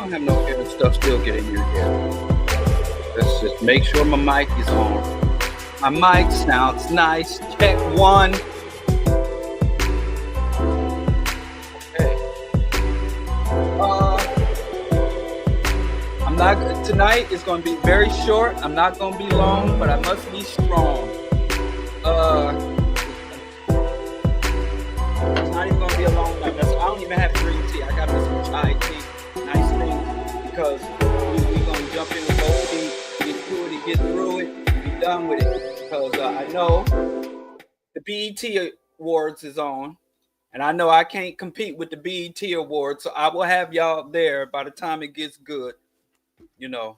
don't have no ear stuff still get in your ear. Let's just make sure my mic is on. My mic sounds nice. Check one. Okay. Tonight is going to be very short. I'm not going to be long, but I must be strong. It's not even going to be a long night. I don't even have green tea. I got me some chai tea. Nice thing, because we're going to jump in with both feet, get through it and get through it, and be done with it. Because I know the BET Awards is on, and I know I can't compete with the BET Awards, so I will have y'all there by the time it gets good. You know,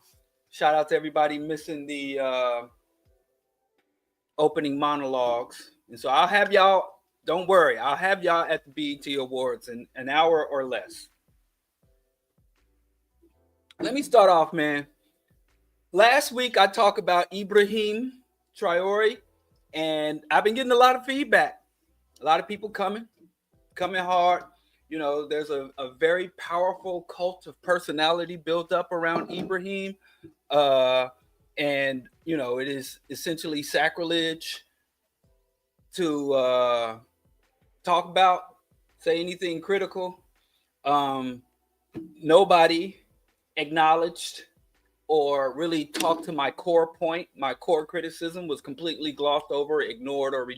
shout out to everybody missing the opening monologues. And so I'll have y'all, don't worry, I'll have y'all at the BET Awards in an hour or less. Let me start off, man. Last week I talked about Ibrahim Traore, and I've been getting a lot of feedback. A lot of people coming hard. You know, there's a very powerful cult of personality built up around Ibrahim. And, you know, it is essentially sacrilege to talk about, say anything critical. Nobody acknowledged or really talked to my core point. My core criticism was completely glossed over, ignored, or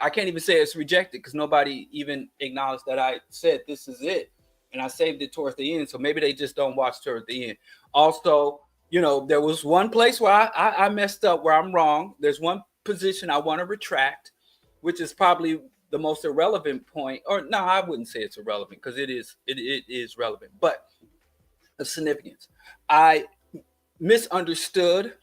I can't even say it's rejected, because nobody even acknowledged that I said this is it, and I saved it towards the end. So maybe they just don't watch towards the end. Also, you know, there was one place where I messed up, where I'm wrong. There's one position I want to retract, which is probably the most irrelevant point. Or no, I wouldn't say it's irrelevant, because it is relevant, but of significance. I misunderstood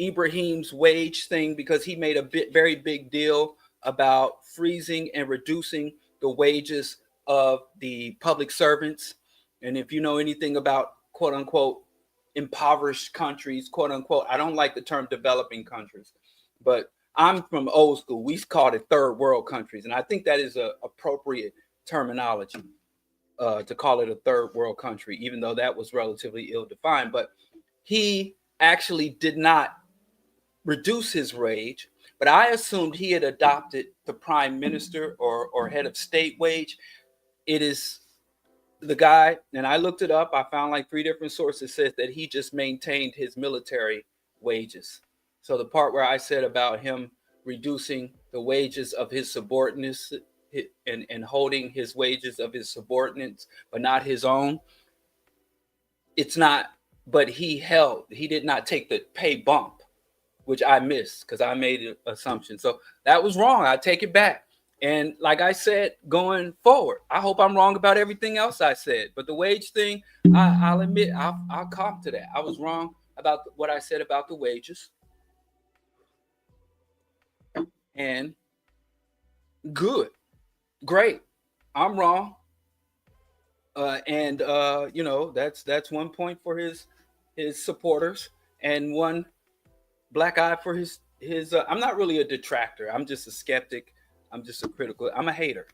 Ibrahim's wage thing, because he made a very big deal about freezing and reducing the wages of the public servants. And if you know anything about quote unquote impoverished countries, quote unquote, I don't like the term developing countries, but I'm from old school. We called it third world countries. And I think that is a appropriate terminology to call it a third world country, even though that was relatively ill-defined. But he actually did not reduce his wage, but I assumed he had adopted the prime minister or head of state wage. It is the guy, and I looked it up. I found like 3 different sources said that he just maintained his military wages. So the part where I said about him reducing the wages of his subordinates and holding his wages of his subordinates, but not his own, it's not, but he did not take the pay bump, which I missed because I made an assumption. So that was wrong. I take it back. And like I said, going forward, I hope I'm wrong about everything else I said. But the wage thing, I'll admit, I'll cop to that. I was wrong about what I said about the wages. And good, great. I'm wrong. You know, that's 1 point for his supporters, and 1 black eye for his I'm not really a detractor. I'm just a skeptic. I'm just a critical. I'm a hater.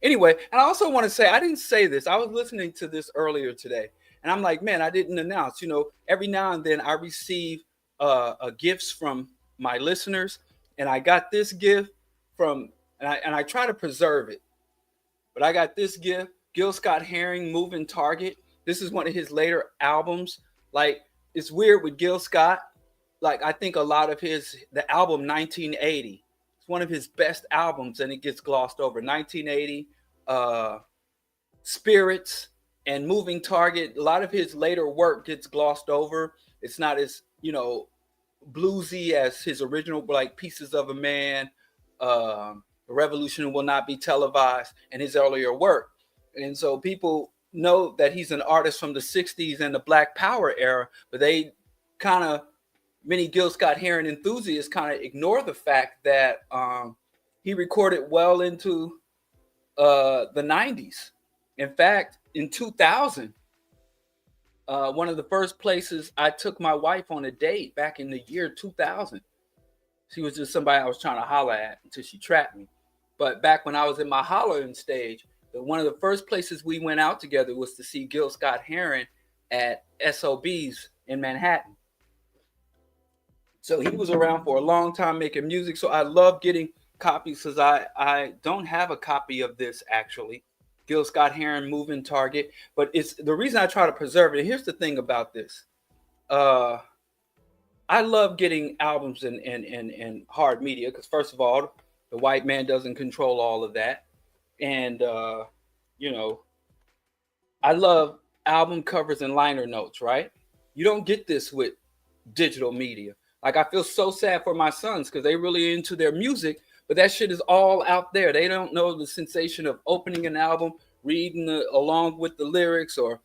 Anyway, and I also want to say, I didn't say this. I was listening to this earlier today, and I'm like, man, I didn't announce. You know, every now and then I receive gifts from my listeners, and I got this gift from, and I try to preserve it, but I got this gift, Gil Scott-Heron, Moving Target. This is one of his later albums. Like, it's weird with Gil Scott. Like, I think a lot of the album 1980, it's one of his best albums, and it gets glossed over. 1980, Spirits, and Moving Target. A lot of his later work gets glossed over. It's not as, you know, bluesy as his original, like Pieces of a Man, The Revolution Will Not Be Televised, and his earlier work. And so people know that he's an artist from the 60s and the Black Power era, but they kind of, many Gil Scott-Heron enthusiasts kind of ignore the fact that he recorded well into the 90s. In fact, in 2000, one of the first places I took my wife on a date back in the year 2000, she was just somebody I was trying to holler at until she trapped me. But back when I was in my hollering stage, one of the first places we went out together was to see Gil Scott-Heron at SOBs in Manhattan. So he was around for a long time making music. So I love getting copies because I don't have a copy of this actually. Gil Scott Heron Moving Target. But it's the reason I try to preserve it. Here's the thing about this. I love getting albums in hard media because first of all, the white man doesn't control all of that. And you know, I love album covers and liner notes, right? You don't get this with digital media. Like I feel so sad for my sons because they really into their music, but that shit is all out there. They don't know the sensation of opening an album, reading along with the lyrics, or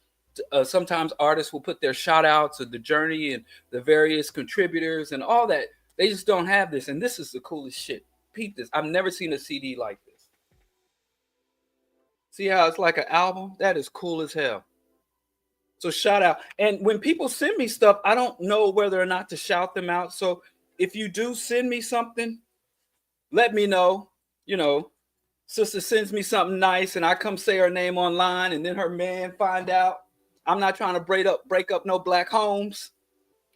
sometimes artists will put their shout outs of the journey and the various contributors and all that. They just don't have this. And this is the coolest shit. Peep this. I've never seen a CD like this. See how it's like an album? That is cool as hell. So shout out. And when people send me stuff, I don't know whether or not to shout them out. So if you do send me something, let me know. You know, sister sends me something nice and I come say her name online and then her man find out. I'm not trying to break up no black homes.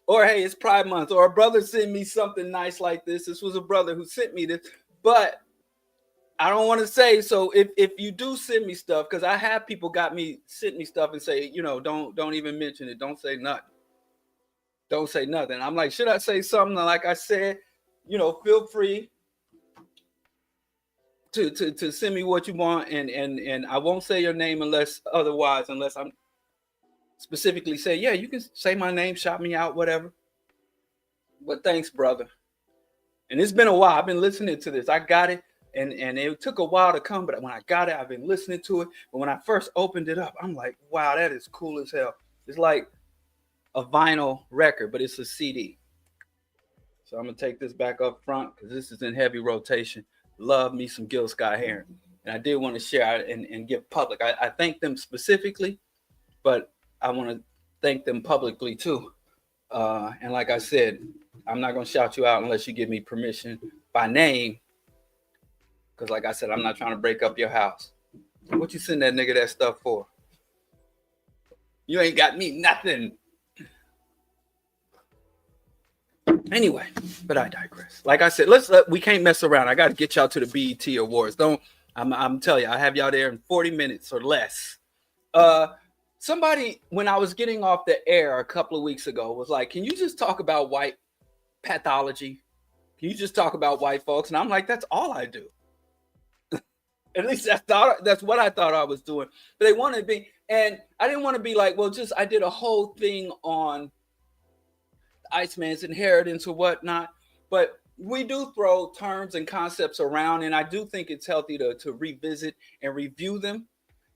Or hey, it's Pride Month. Or a brother send me something nice like this. This was a brother who sent me this. But I don't want to say, so if you do send me stuff, because I have people sent me stuff and say, you know, don't even mention it. Don't say nothing. Don't say nothing. I'm like, should I say something? Like I said, you know, feel free to send me what you want, and I won't say your name unless I'm specifically say, yeah, you can say my name, shout me out, whatever. But thanks, brother. And it's been a while. I've been listening to this. I got it. And it took a while to come, but when I got it, I've been listening to it. But when I first opened it up, I'm like, wow, that is cool as hell. It's like a vinyl record, but it's a CD. So I'm going to take this back up front because this is in heavy rotation. Love me some Gil Scott Heron. And I did want to share it and give public. I thank them specifically, but I want to thank them publicly too. And like I said, I'm not going to shout you out unless you give me permission by name. Because like I said, I'm not trying to break up your house. What you send that nigga that stuff for? You ain't got me nothing. Anyway, but I digress. Like I said, we can't mess around. I got to get y'all to the BET Awards. I'm telling you, I have y'all there in 40 minutes or less. Somebody, when I was getting off the air a couple of weeks ago, was like, can you just talk about white pathology? Can you just talk about white folks? And I'm like, that's all I do. At least that's what I thought I was doing. But they wanted to be, and I didn't want to be like, well, I did a whole thing on Iceman's inheritance or whatnot. But we do throw terms and concepts around, and I do think it's healthy to revisit and review them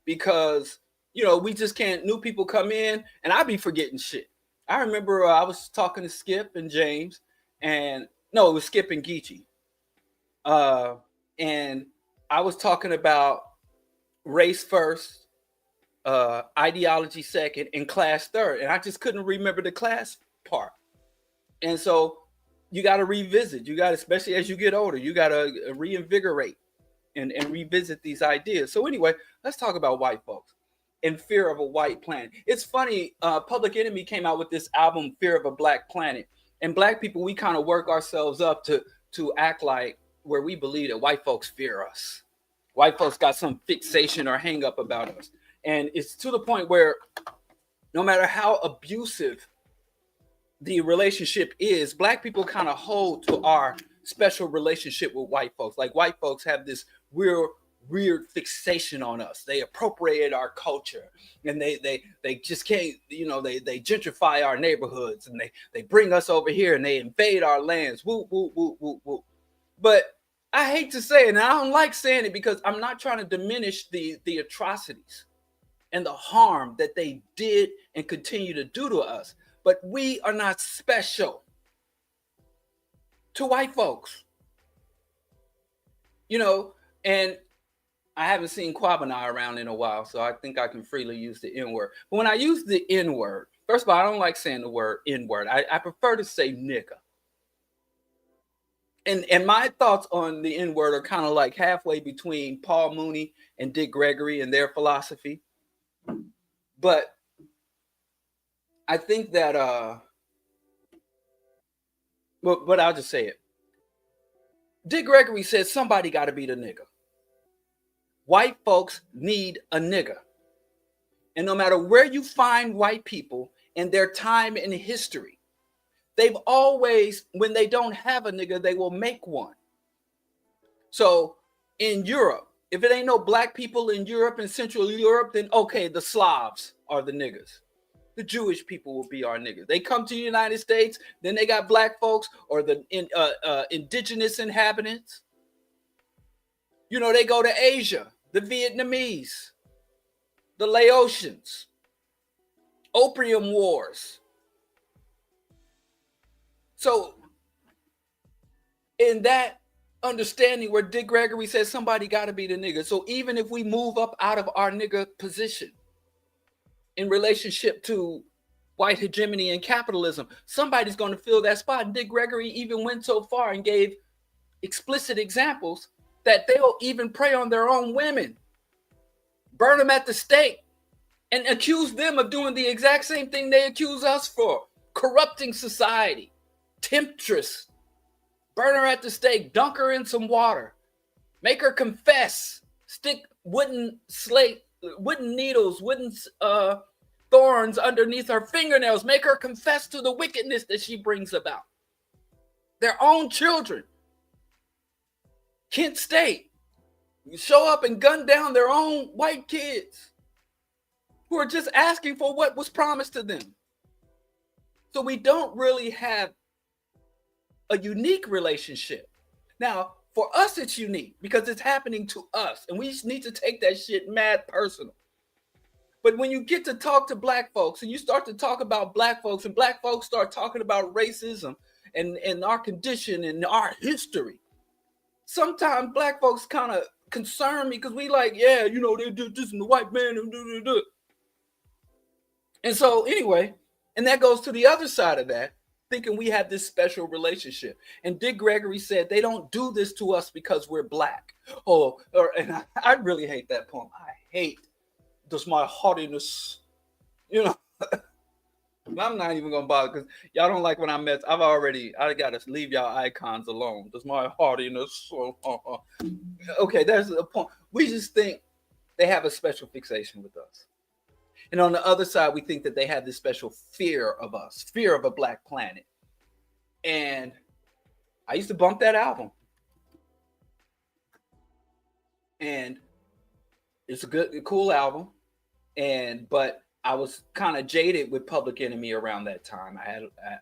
because, you know, we just can't, new people come in, and I be forgetting shit. I remember I was talking to Skip and James, and no, it was Skip and Geechee. And I was talking about race first, ideology second, and class third. And I just couldn't remember the class part. And so you got to revisit. You got to, especially as you get older, you got to reinvigorate and revisit these ideas. So anyway, let's talk about white folks and Fear of a White Planet. It's funny, Public Enemy came out with this album, Fear of a Black Planet. And black people, we kind of work ourselves up to act like where we believe that white folks fear us. White folks got some fixation or hang up about us. And it's to the point where no matter how abusive the relationship is, black people kind of hold to our special relationship with white folks. Like white folks have this weird fixation on us. They appropriate our culture and they just can't, you know, they gentrify our neighborhoods and they bring us over here and they invade our lands. Woo, woo, woo, woo, woo. But I hate to say it, and I don't like saying it because I'm not trying to diminish the atrocities and the harm that they did and continue to do to us. But we are not special to white folks. You know, and I haven't seen Kwabena around in a while, so I think I can freely use the N-word. But when I use the N-word, first of all, I don't like saying the word N-word. I prefer to say nigga. And my thoughts on the N-word are kind of like halfway between Paul Mooney and Dick Gregory and their philosophy. But I think that but I'll just say it. Dick Gregory says somebody got to be the nigga. White folks need a nigga. And no matter where you find white people in their time in history, they've always, when they don't have a nigga, they will make one. So in Europe, if it ain't no black people in Europe and Central Europe, then okay, the Slavs are the niggas. The Jewish people will be our niggas. They come to the United States, then they got black folks or the indigenous inhabitants. You know, they go to Asia, the Vietnamese, the Laotians, opium wars. So in that understanding where Dick Gregory says somebody got to be the nigga. So even if we move up out of our nigga position in relationship to white hegemony and capitalism, somebody's going to fill that spot. And Dick Gregory even went so far and gave explicit examples that they'll even prey on their own women, burn them at the stake, and accuse them of doing the exact same thing they accuse us for: corrupting society, temptress, burn her at the stake, dunk her in some water, make her confess, stick wooden needles, wooden thorns underneath her fingernails, make her confess to the wickedness that she brings about. Their own children. Kent State, show up and gun down their own white kids who are just asking for what was promised to them. So we don't really have a unique relationship. Now, for us, it's unique because it's happening to us, and we just need to take that shit mad personal. But when you get to talk to black folks and you start to talk about black folks and black folks start talking about racism and our condition and our history, sometimes black folks kind of concern me because we like, yeah, you know, they do this and the white man and do. And so anyway, and that goes to the other side of that, thinking we have this special relationship. And Dick Gregory said they don't do this to us because we're black. And I really hate that poem. I hate just my haughtiness, you know. I'm not even gonna bother because y'all don't like when I mess. I gotta leave y'all icons alone. Just my haughtiness. Okay, there's a point. We just think they have a special fixation with us. And on the other side, we think that they have this special fear of us, fear of a black planet. And I used to bump that album. And it's a cool album. But I was kind of jaded with Public Enemy around that time.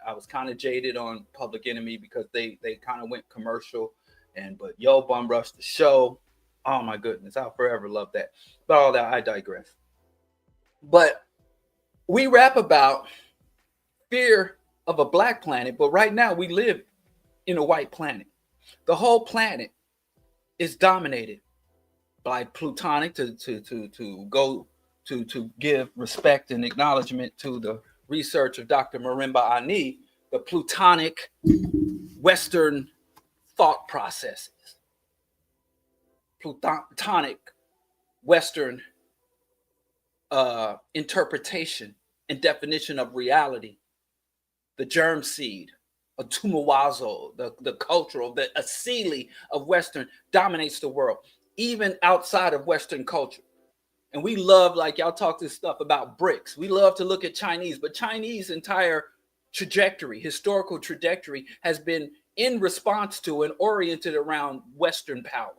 I was kind of jaded on Public Enemy because they kind of went commercial. But Yo Bum Rush the Show. Oh my goodness, I'll forever love that. But all that, I digress. But we rap about fear of a black planet, but right now we live in a white planet. The whole planet is dominated by plutonic to give respect and acknowledgement to the research of Dr. Marimba Ani, the plutonic Western thought processes, plutonic Western interpretation and definition of reality, the germ seed, a tumawazo, the cultural, the asili of Western dominates the world, even outside of Western culture. And we love, like y'all talk this stuff about BRICS. We love to look at Chinese, but Chinese entire trajectory, historical trajectory, has been in response to and oriented around Western power.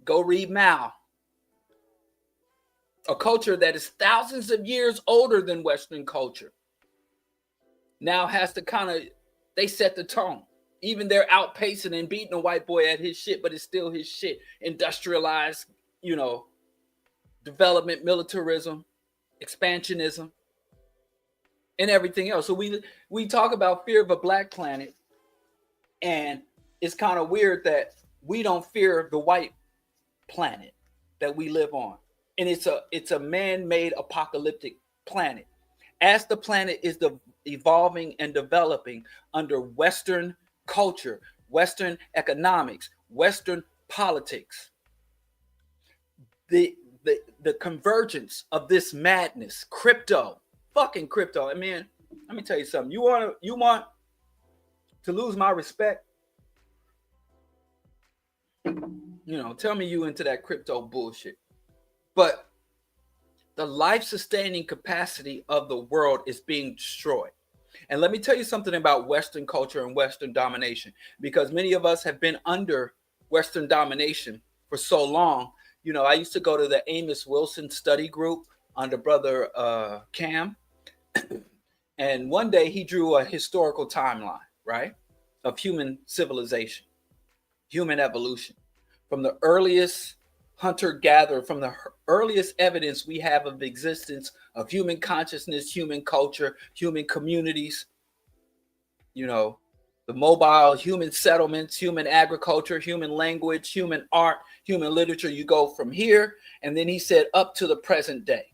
Go read Mao. A culture that is thousands of years older than Western culture now has to they set the tone. Even they're outpacing and beating a white boy at his shit, but it's still his shit. Industrialized, development, militarism, expansionism, and everything else. So we talk about fear of a black planet, and it's kind of weird that we don't fear the white planet that we live on. And it's a man-made apocalyptic planet. As the planet is evolving and developing under Western culture, Western economics, Western politics, the convergence of this madness, crypto, Fucking crypto. I mean, let me tell you something. You want to lose my respect? Tell me you into that crypto bullshit. But the life-sustaining capacity of the world is being destroyed. And let me tell you something about Western culture and Western domination, because many of us have been under Western domination for so long. I used to go to the Amos Wilson study group under brother Cam. And one day he drew a historical timeline, right, of human civilization, human evolution, from the earliest hunter-gatherer, from the earliest evidence we have of the existence of human consciousness, human culture, human communities, the mobile human settlements, human agriculture, human language, human art, human literature. You go from here, and then he said up to the present day.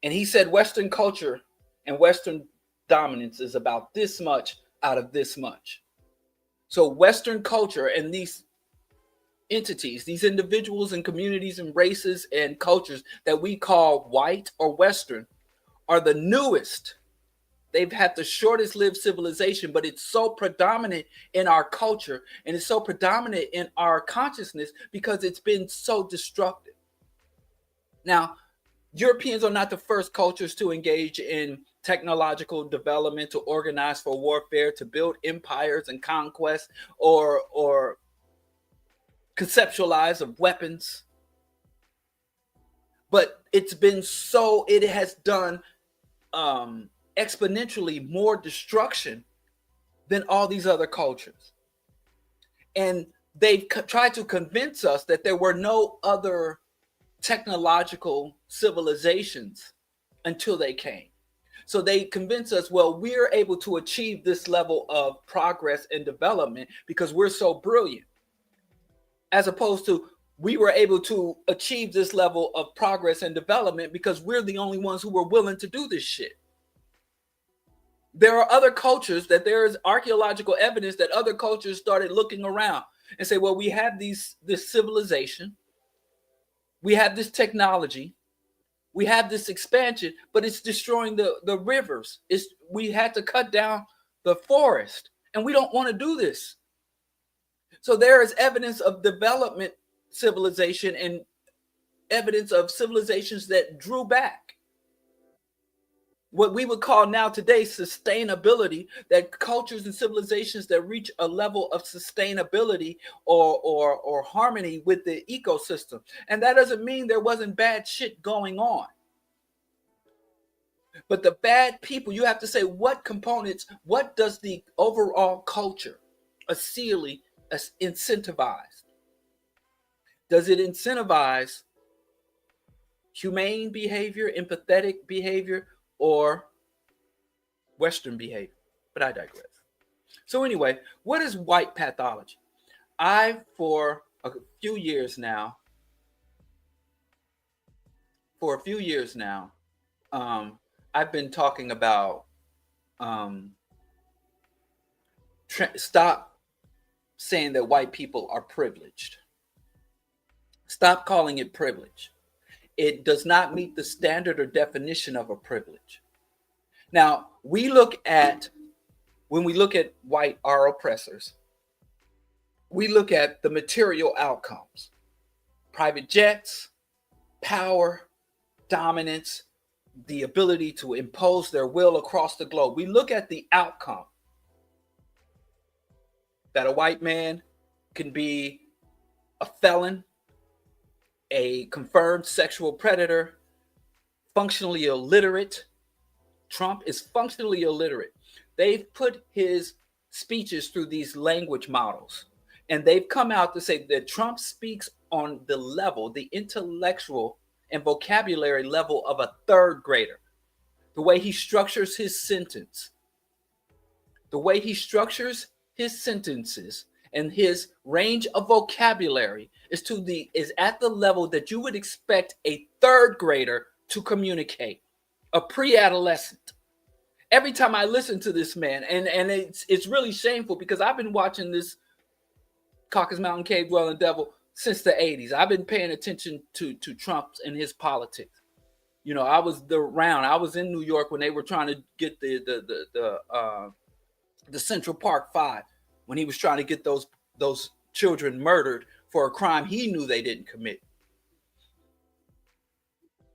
And he said Western culture and Western dominance is about this much out of this much. So Western culture and these entities, these individuals and communities and races and cultures that we call white or Western, are the newest. They've had the shortest lived civilization, but it's so predominant in our culture and it's so predominant in our consciousness because it's been so destructive. Now, Europeans are not the first cultures to engage in technological development, to organize for warfare, to build empires and conquest, or conceptualize of weapons. But it has done exponentially more destruction than all these other cultures. And they've tried to convince us that there were no other technological civilizations until they came. So they convince us, well, we're able to achieve this level of progress and development because we're so brilliant, as opposed to we were able to achieve this level of progress and development because we're the only ones who were willing to do this shit. There are other cultures that there is archaeological evidence that other cultures started looking around and say, well, we have this civilization, we have this technology, we have this expansion, but it's destroying the rivers. We had to cut down the forest, and we don't want to do this. So there is evidence of development civilization and evidence of civilizations that drew back. What we would call now today sustainability, that cultures and civilizations that reach a level of sustainability or harmony with the ecosystem. And that doesn't mean there wasn't bad shit going on. But the bad people, you have to say what components, what does the overall culture incentivize? Does it incentivize humane behavior, empathetic behavior, or Western behavior? But I digress. So anyway, what is white pathology? For a few years now, I've been talking about stop saying that white people are privileged. Stop calling it privilege. It does not meet the standard or definition of a privilege. Now, when we look at white, our oppressors, we look at the material outcomes: private jets, power, dominance, the ability to impose their will across the globe. We look at the outcome that a white man can be a felon, a confirmed sexual predator, functionally illiterate. Trump is functionally illiterate. They've put his speeches through these language models, and they've come out to say that Trump speaks on the level, the intellectual and vocabulary level of a third grader. The way he structures his sentence, the way he structures his sentences, and his range of vocabulary is at the level that you would expect a third grader to communicate, a pre-adolescent. Every time I listen to this man, and it's really shameful because I've been watching this Caucasus Mountain Cave Dwelling Devil since the 80s. I've been paying attention to Trump and his politics. I was I was in New York when they were trying to get the Central Park Five, when he was trying to get those children murdered for a crime he knew they didn't commit.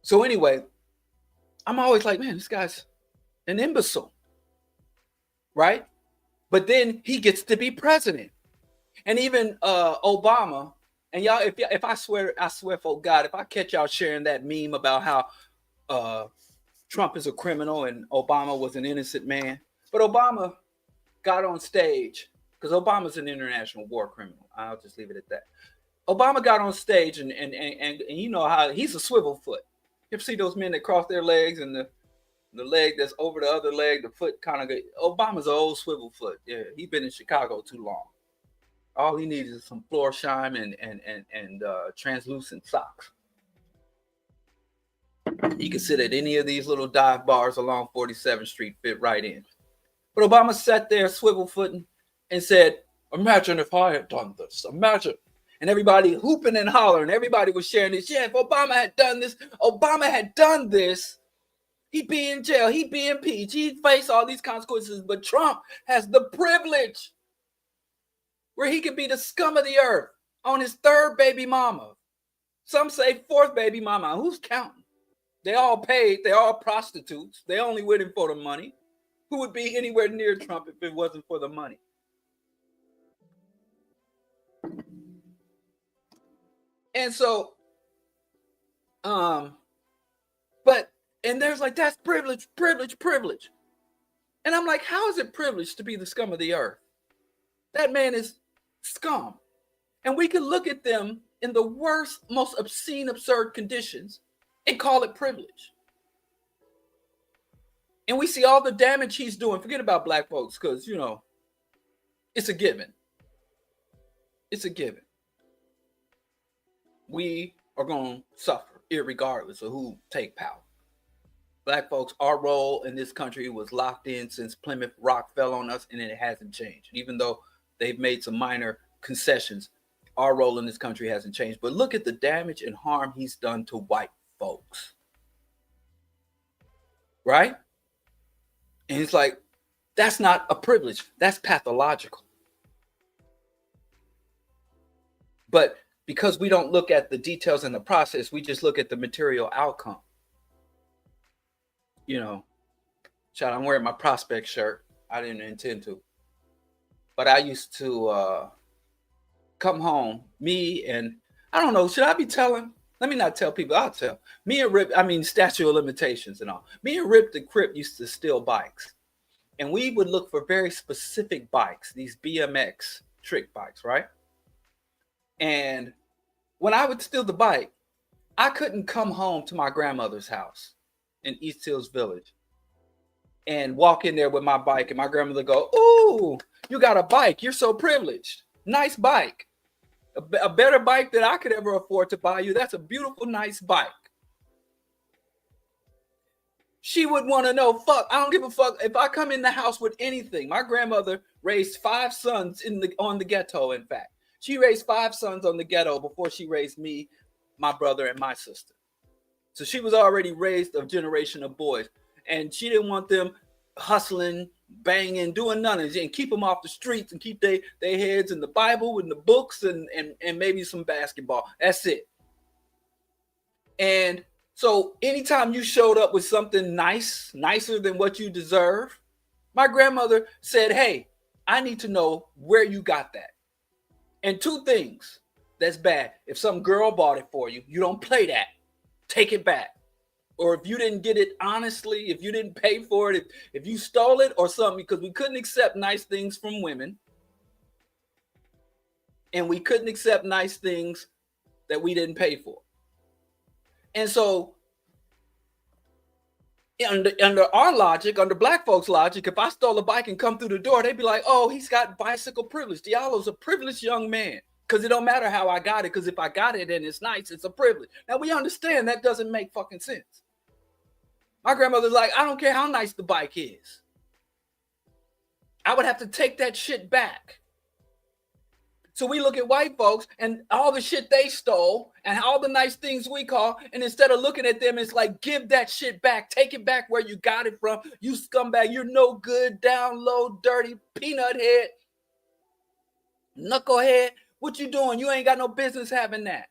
So anyway, I'm always like, man, this guy's an imbecile, right? But then he gets to be president. And even Obama, and y'all, if I swear for God, if I catch y'all sharing that meme about how Trump is a criminal and Obama was an innocent man, but Obama got on stage, because Obama's an international war criminal. I'll just leave it at that. Obama got on stage and you know how he's a swivel foot. You ever see those men that cross their legs and the leg that's over the other leg, the foot kind of Obama's an old swivel foot. Yeah, he's been in Chicago too long. All he needs is some Florsheim and translucent socks. He could sit at any of these little dive bars along 47th Street, fit right in. But Obama sat there swivel footing and said, imagine if I had done this. Imagine. And everybody hooping and hollering. Everybody was sharing this. Yeah, if Obama had done this, he'd be in jail. He'd be impeached. He'd face all these consequences. But Trump has the privilege where he could be the scum of the earth on his third baby mama. Some say fourth baby mama. Who's counting? They all paid. They're all prostitutes. They only with him for the money. Who would be anywhere near Trump if it wasn't for the money? And so, and there's like, that's privilege. And I'm like, how is it privilege to be the scum of the earth? That man is scum. And we can look at them in the worst, most obscene, absurd conditions and call it privilege. And we see all the damage he's doing. Forget about black folks, because, it's a given. It's a given. We are going to suffer, irregardless of who take power. Black folks, our role in this country was locked in since Plymouth Rock fell on us, and it hasn't changed. Even though they've made some minor concessions, our role in this country hasn't changed. But look at the damage and harm he's done to white folks. Right? And it's like, that's not a privilege. That's pathological. But because we don't look at the details in the process, we just look at the material outcome. I'm wearing my Prospect shirt. I didn't intend to. But I used to come home, me and, I don't know, should I be telling? Let me not tell people, I'll tell. Me and Rip, statute of limitations and all. Me and Rip the Crip used to steal bikes. And we would look for very specific bikes, these BMX trick bikes, right? And when I would steal the bike, I couldn't come home to my grandmother's house in East Hills Village and walk in there with my bike, and my grandmother go, ooh, you got a bike. You're so privileged. Nice bike. A better bike than I could ever afford to buy you. That's a beautiful, nice bike. She would want to know, I don't give a fuck if I come in the house with anything. My grandmother raised 5 sons on the ghetto, in fact. She raised 5 sons on the ghetto before she raised me, my brother, and my sister. So she was already raised a generation of boys. And she didn't want them hustling, banging, doing none of it, and keep them off the streets and keep their heads in the Bible and the books and maybe some basketball. That's it. And so anytime you showed up with something nicer than what you deserve, my grandmother said, hey, I need to know where you got that. And 2 things that's bad. If some girl bought it for you, you don't play that. Take it back. Or if you didn't get it honestly, if you didn't pay for it, if you stole it or something, because we couldn't accept nice things from women. And we couldn't accept nice things that we didn't pay for. And so under our logic, under black folks' logic, if I stole a bike and come through the door, they'd be like, oh, he's got bicycle privilege. Diallo's a privileged young man. Because it don't matter how I got it, because if I got it and it's nice, it's a privilege. Now, we understand that doesn't make fucking sense. My grandmother's like, I don't care how nice the bike is. I would have to take that shit back. So we look at white folks and all the shit they stole and all the nice things we call, and instead of looking at them, it's like, give that shit back. Take it back where you got it from. You scumbag. You're no good, down low, dirty, peanut head, knucklehead. What you doing? You ain't got no business having that.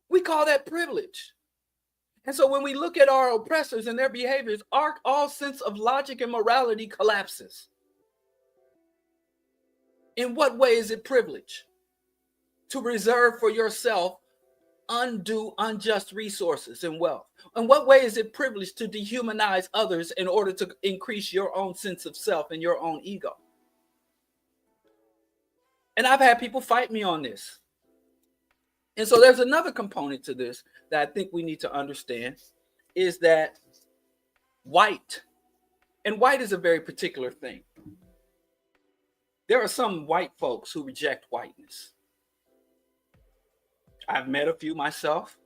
We call that privilege. And so when we look at our oppressors and their behaviors, all sense of logic and morality collapses. In what way is it privilege? To reserve for yourself undue, unjust resources and wealth. In what way is it privilege to dehumanize others in order to increase your own sense of self and your own ego? And I've had people fight me on this. And so there's another component to this that I think we need to understand, is that white, and white is a very particular thing. There are some white folks who reject whiteness. I've met a few myself.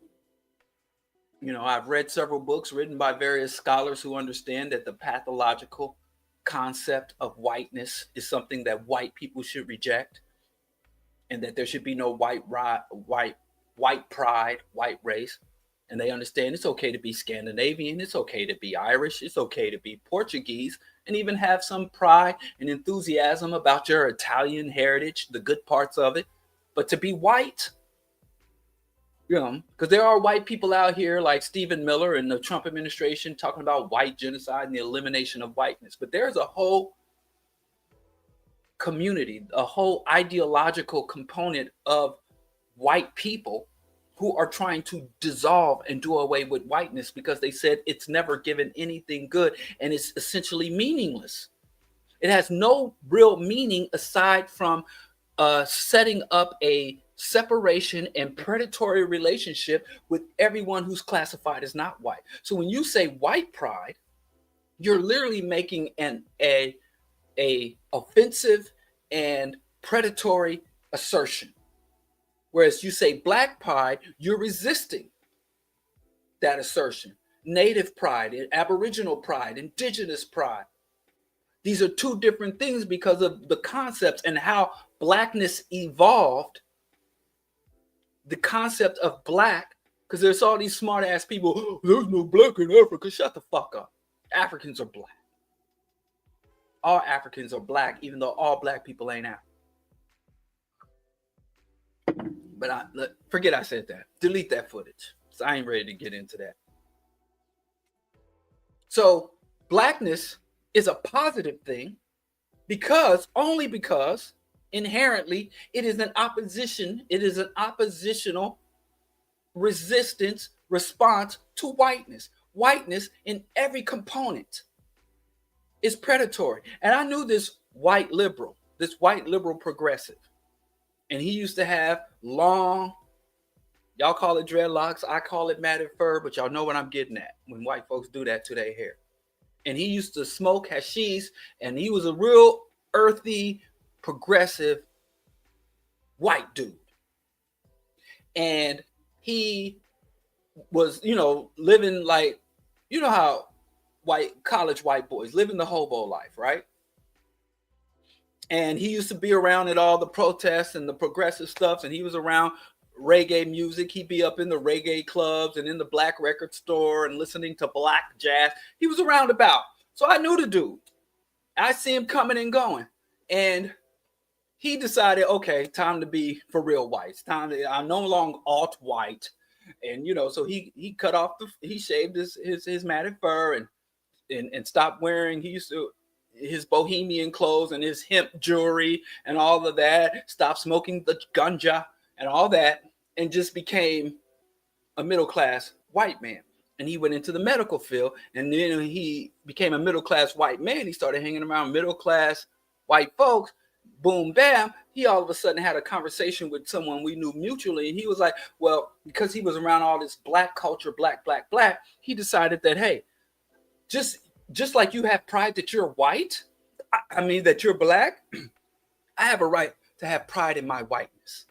You know, I've read several books written by various scholars who understand that the pathological concept of whiteness is something that white people should reject, and that there should be no white pride, white race. And they understand it's okay to be Scandinavian, it's okay to be Irish, it's okay to be Portuguese, and even have some pride and enthusiasm about your Italian heritage, the good parts of it. But to be white, you know, because there are white people out here like Stephen Miller and the Trump administration talking about white genocide and the elimination of whiteness. But there's a whole community, a whole ideological component of white people who are trying to dissolve and do away with whiteness because they said it's never given anything good and it's essentially meaningless. It has no real meaning aside from setting up a separation and predatory relationship with everyone who's classified as not white. So when you say white pride, you're literally making a offensive and predatory assertion. Whereas you say black pride, you're resisting that assertion. Native pride, aboriginal pride, indigenous pride. These are two different things because of the concepts and how blackness evolved. The concept of black, because there's all these smart ass people, oh, there's no black in Africa. Shut the fuck up. Africans are black. All Africans are black, even though all black people ain't African. But forget I said that. Delete that footage. So I ain't ready to get into that. So blackness is a positive thing only because inherently it is an opposition. It is an oppositional resistance response to whiteness. Whiteness in every component is predatory. And I knew this white liberal progressive. And he used to have long, y'all call it dreadlocks, I call it matted fur, but y'all know what I'm getting at when white folks do that to their hair. And he used to smoke hashish, and he was a real earthy, progressive white dude. And he was, living like, how college white boys living the hobo life, right? And he used to be around at all the protests and the progressive stuff. And he was around reggae music. He'd be up in the reggae clubs and in the black record store and listening to black jazz. He was around about. So I knew the dude. I see him coming and going. And he decided, okay, time to be for real white. I'm no longer alt-white. And, so he cut off he shaved his matted fur and stopped wearing. He used to his bohemian clothes and his hemp jewelry and all of that, stopped smoking the ganja and all that, and just became a middle-class white man. And he went into the medical field, and then he became a middle-class white man. He started hanging around middle-class white folks. Boom, bam, he all of a sudden had a conversation with someone we knew mutually, and he was like, well, because he was around all this black culture, black, he decided that, hey, just like you have pride that you're white, that you're black, I have a right to have pride in my whiteness.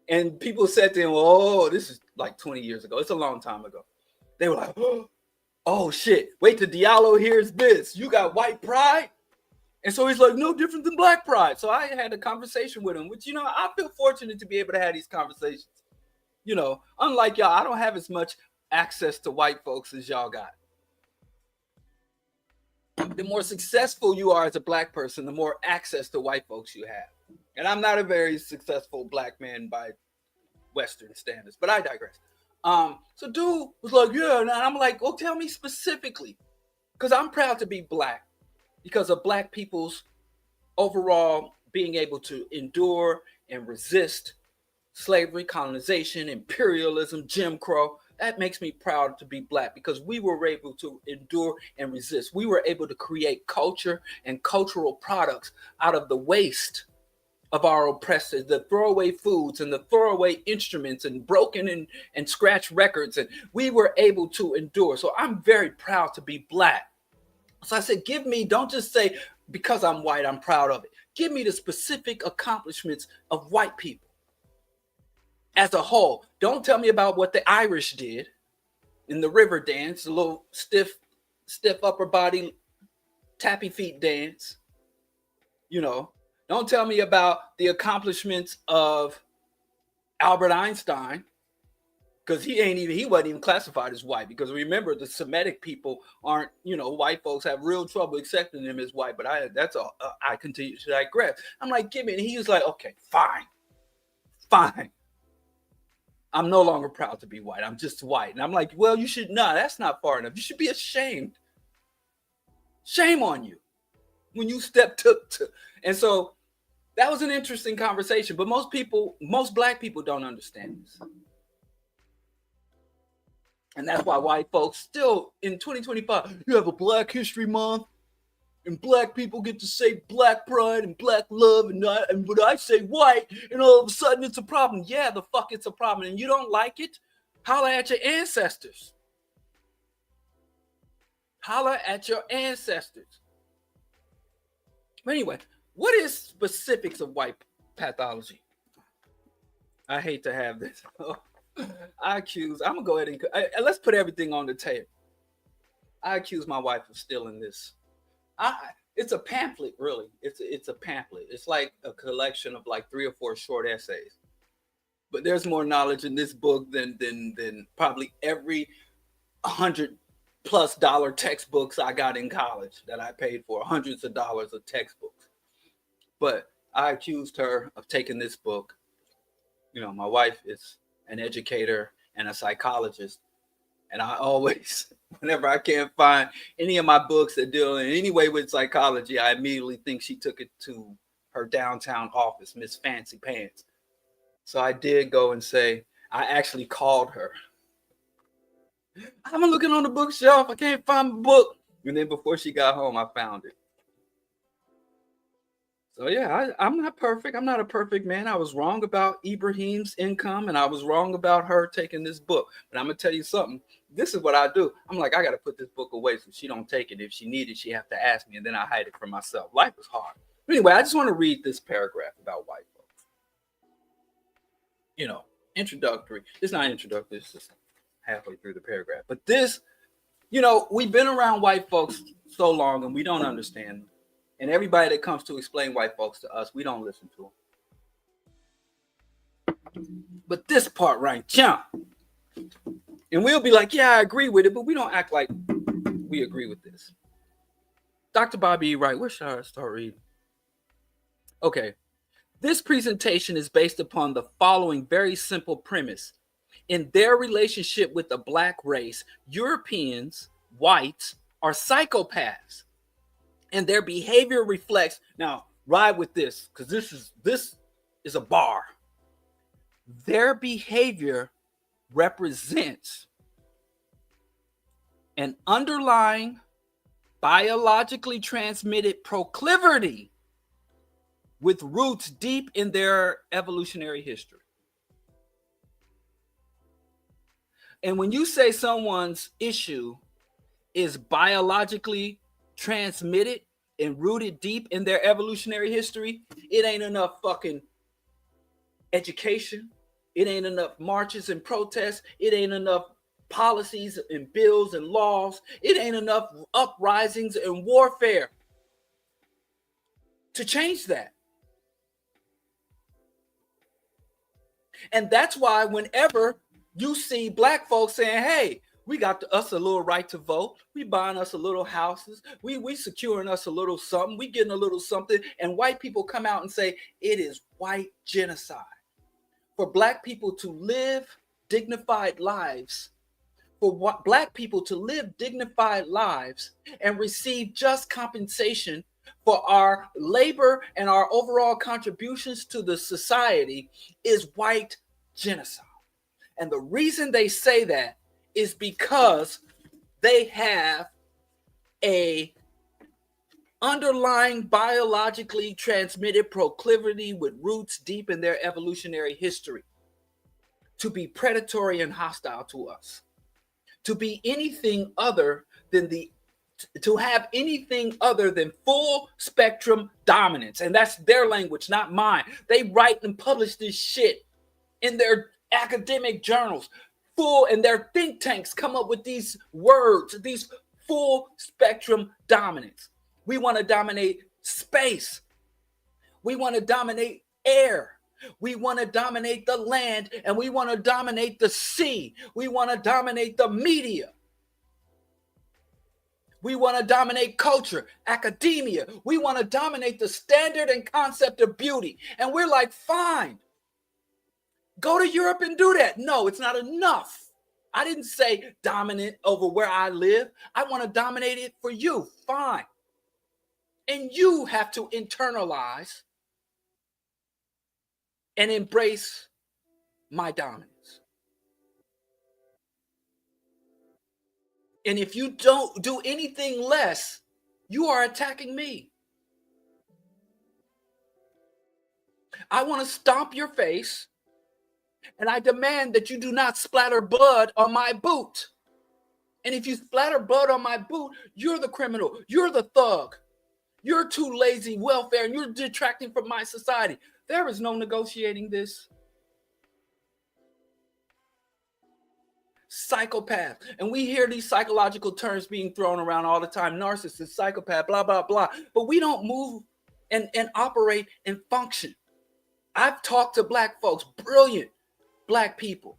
And people said to him, oh, this is like 20 years ago. It's a long time ago. They were like, oh shit, wait till Diallo hears this. You got white pride? And so he's like, no different than black pride. So I had a conversation with him, which, I feel fortunate to be able to have these conversations. Unlike y'all, I don't have as much access to white folks as y'all got. The more successful you are as a black person, the more access to white folks you have. And I'm not a very successful black man by Western standards, but I digress. So dude was like, yeah, and I'm like, well, tell me specifically, because I'm proud to be black because of black people's overall being able to endure and resist slavery, colonization, imperialism, Jim Crow. That makes me proud to be black because we were able to endure and resist. We were able to create culture and cultural products out of the waste of our oppressors, the throwaway foods and the throwaway instruments and broken and scratched records. And we were able to endure. So I'm very proud to be black. So I said, don't just say, because I'm white, I'm proud of it. Give me the specific accomplishments of white people as a whole. Don't tell me about what the Irish did in the river dance, a little stiff upper body, tappy feet dance. Don't tell me about the accomplishments of Albert Einstein, because he wasn't even classified as white. Because remember, the Semitic people aren't, white folks have real trouble accepting them as white. But I continue to digress. I'm like, give me, and he was like, okay, fine. I'm no longer proud to be white. I'm just white. And I'm like, well, you should not. That's not far enough. You should be ashamed. Shame on you when you stepped up to. And so that was an interesting conversation. But most black people don't understand this. And that's why white folks still in 2025, you have a Black History Month and black people get to say black pride and black love and but I say white and all of a sudden it's a problem. Yeah, the fuck it's a problem. And you don't like it? Holla at your ancestors. Holla at your ancestors. But anyway, what is specifics of white pathology? I hate to have this. I'm gonna go ahead and let's put everything on the table. I accuse my wife of stealing this. It's a pamphlet, really. It's a pamphlet. It's like a collection of like 3 or 4 short essays. But there's more knowledge in this book than probably every $100+ textbooks I got in college that I paid for, hundreds of dollars of textbooks. But I accused her of taking this book. My wife is an educator and a psychologist. And I always, whenever I can't find any of my books that deal in any way with psychology, I immediately think she took it to her downtown office, Miss Fancy Pants. So I did go and say, I actually called her. I'm looking on the bookshelf. I can't find the book. And then before she got home, I found it. So yeah, I'm not perfect. I'm not a perfect man. I was wrong about Ibrahim's income and I was wrong about her taking this book. But I'm going to tell you something. This is what I do. I'm like, I got to put this book away so she don't take it. If she needs it, she have to ask me and then I hide it from myself. Life is hard. Anyway, I just want to read this paragraph about white folks. Introductory. It's not introductory. It's just halfway through the paragraph. But this, we've been around white folks so long and we don't understand them. And everybody that comes to explain white folks to us, we don't listen to them. But this part right here, and we'll be like, yeah, I agree with it, but we don't act like we agree with this. Dr. Bobby E. Wright, where should I start reading? Okay. This presentation is based upon the following very simple premise. In their relationship with the black race, Europeans, whites, are psychopaths. And their behavior reflects, now ride with this, because this is a bar. Their behavior represents an underlying biologically transmitted proclivity with roots deep in their evolutionary history. And when you say someone's issue is biologically transmitted and rooted deep in their evolutionary history, it ain't enough fucking education. It ain't enough marches and protests. It ain't enough policies and bills and laws. It ain't enough uprisings and warfare. to change that. And that's why whenever you see black folks saying, hey, we got us a little right to vote, we buying us a little houses, we securing us a little something, we getting a little something, and white people come out and say it is white genocide. For black people to live dignified lives, for black people to live dignified lives and receive just compensation for our labor and our overall contributions to the society is white genocide. And the reason they say that is because they have a underlying biologically transmitted proclivity with roots deep in their evolutionary history to be predatory and hostile to us, to be anything other than to have anything other than full spectrum dominance. And that's their language, not mine. They write and publish this shit in their academic journals, and their think tanks come up with these words, these full spectrum dominance. We want to dominate space. We want to dominate air. We want to dominate the land, and we want to dominate the sea. We want to dominate the media. We want to dominate culture, academia. We want to dominate the standard and concept of beauty. And we're like, fine, go to Europe and do that. No, it's not enough. I didn't say dominant over where I live. I want to dominate it for you. Fine. And you have to internalize and embrace my dominance. And if you don't do anything less, you are attacking me. I want to stomp your face, and I demand that you do not splatter blood on my boot. And if you splatter blood on my boot, you're the criminal. You're the thug. You're too lazy welfare, and you're detracting from my society. There is no negotiating this. Psychopath. And we hear these psychological terms being thrown around all the time. Narcissist, psychopath, blah, blah, blah. But we don't move and operate and function. I've talked to black folks, brilliant black people,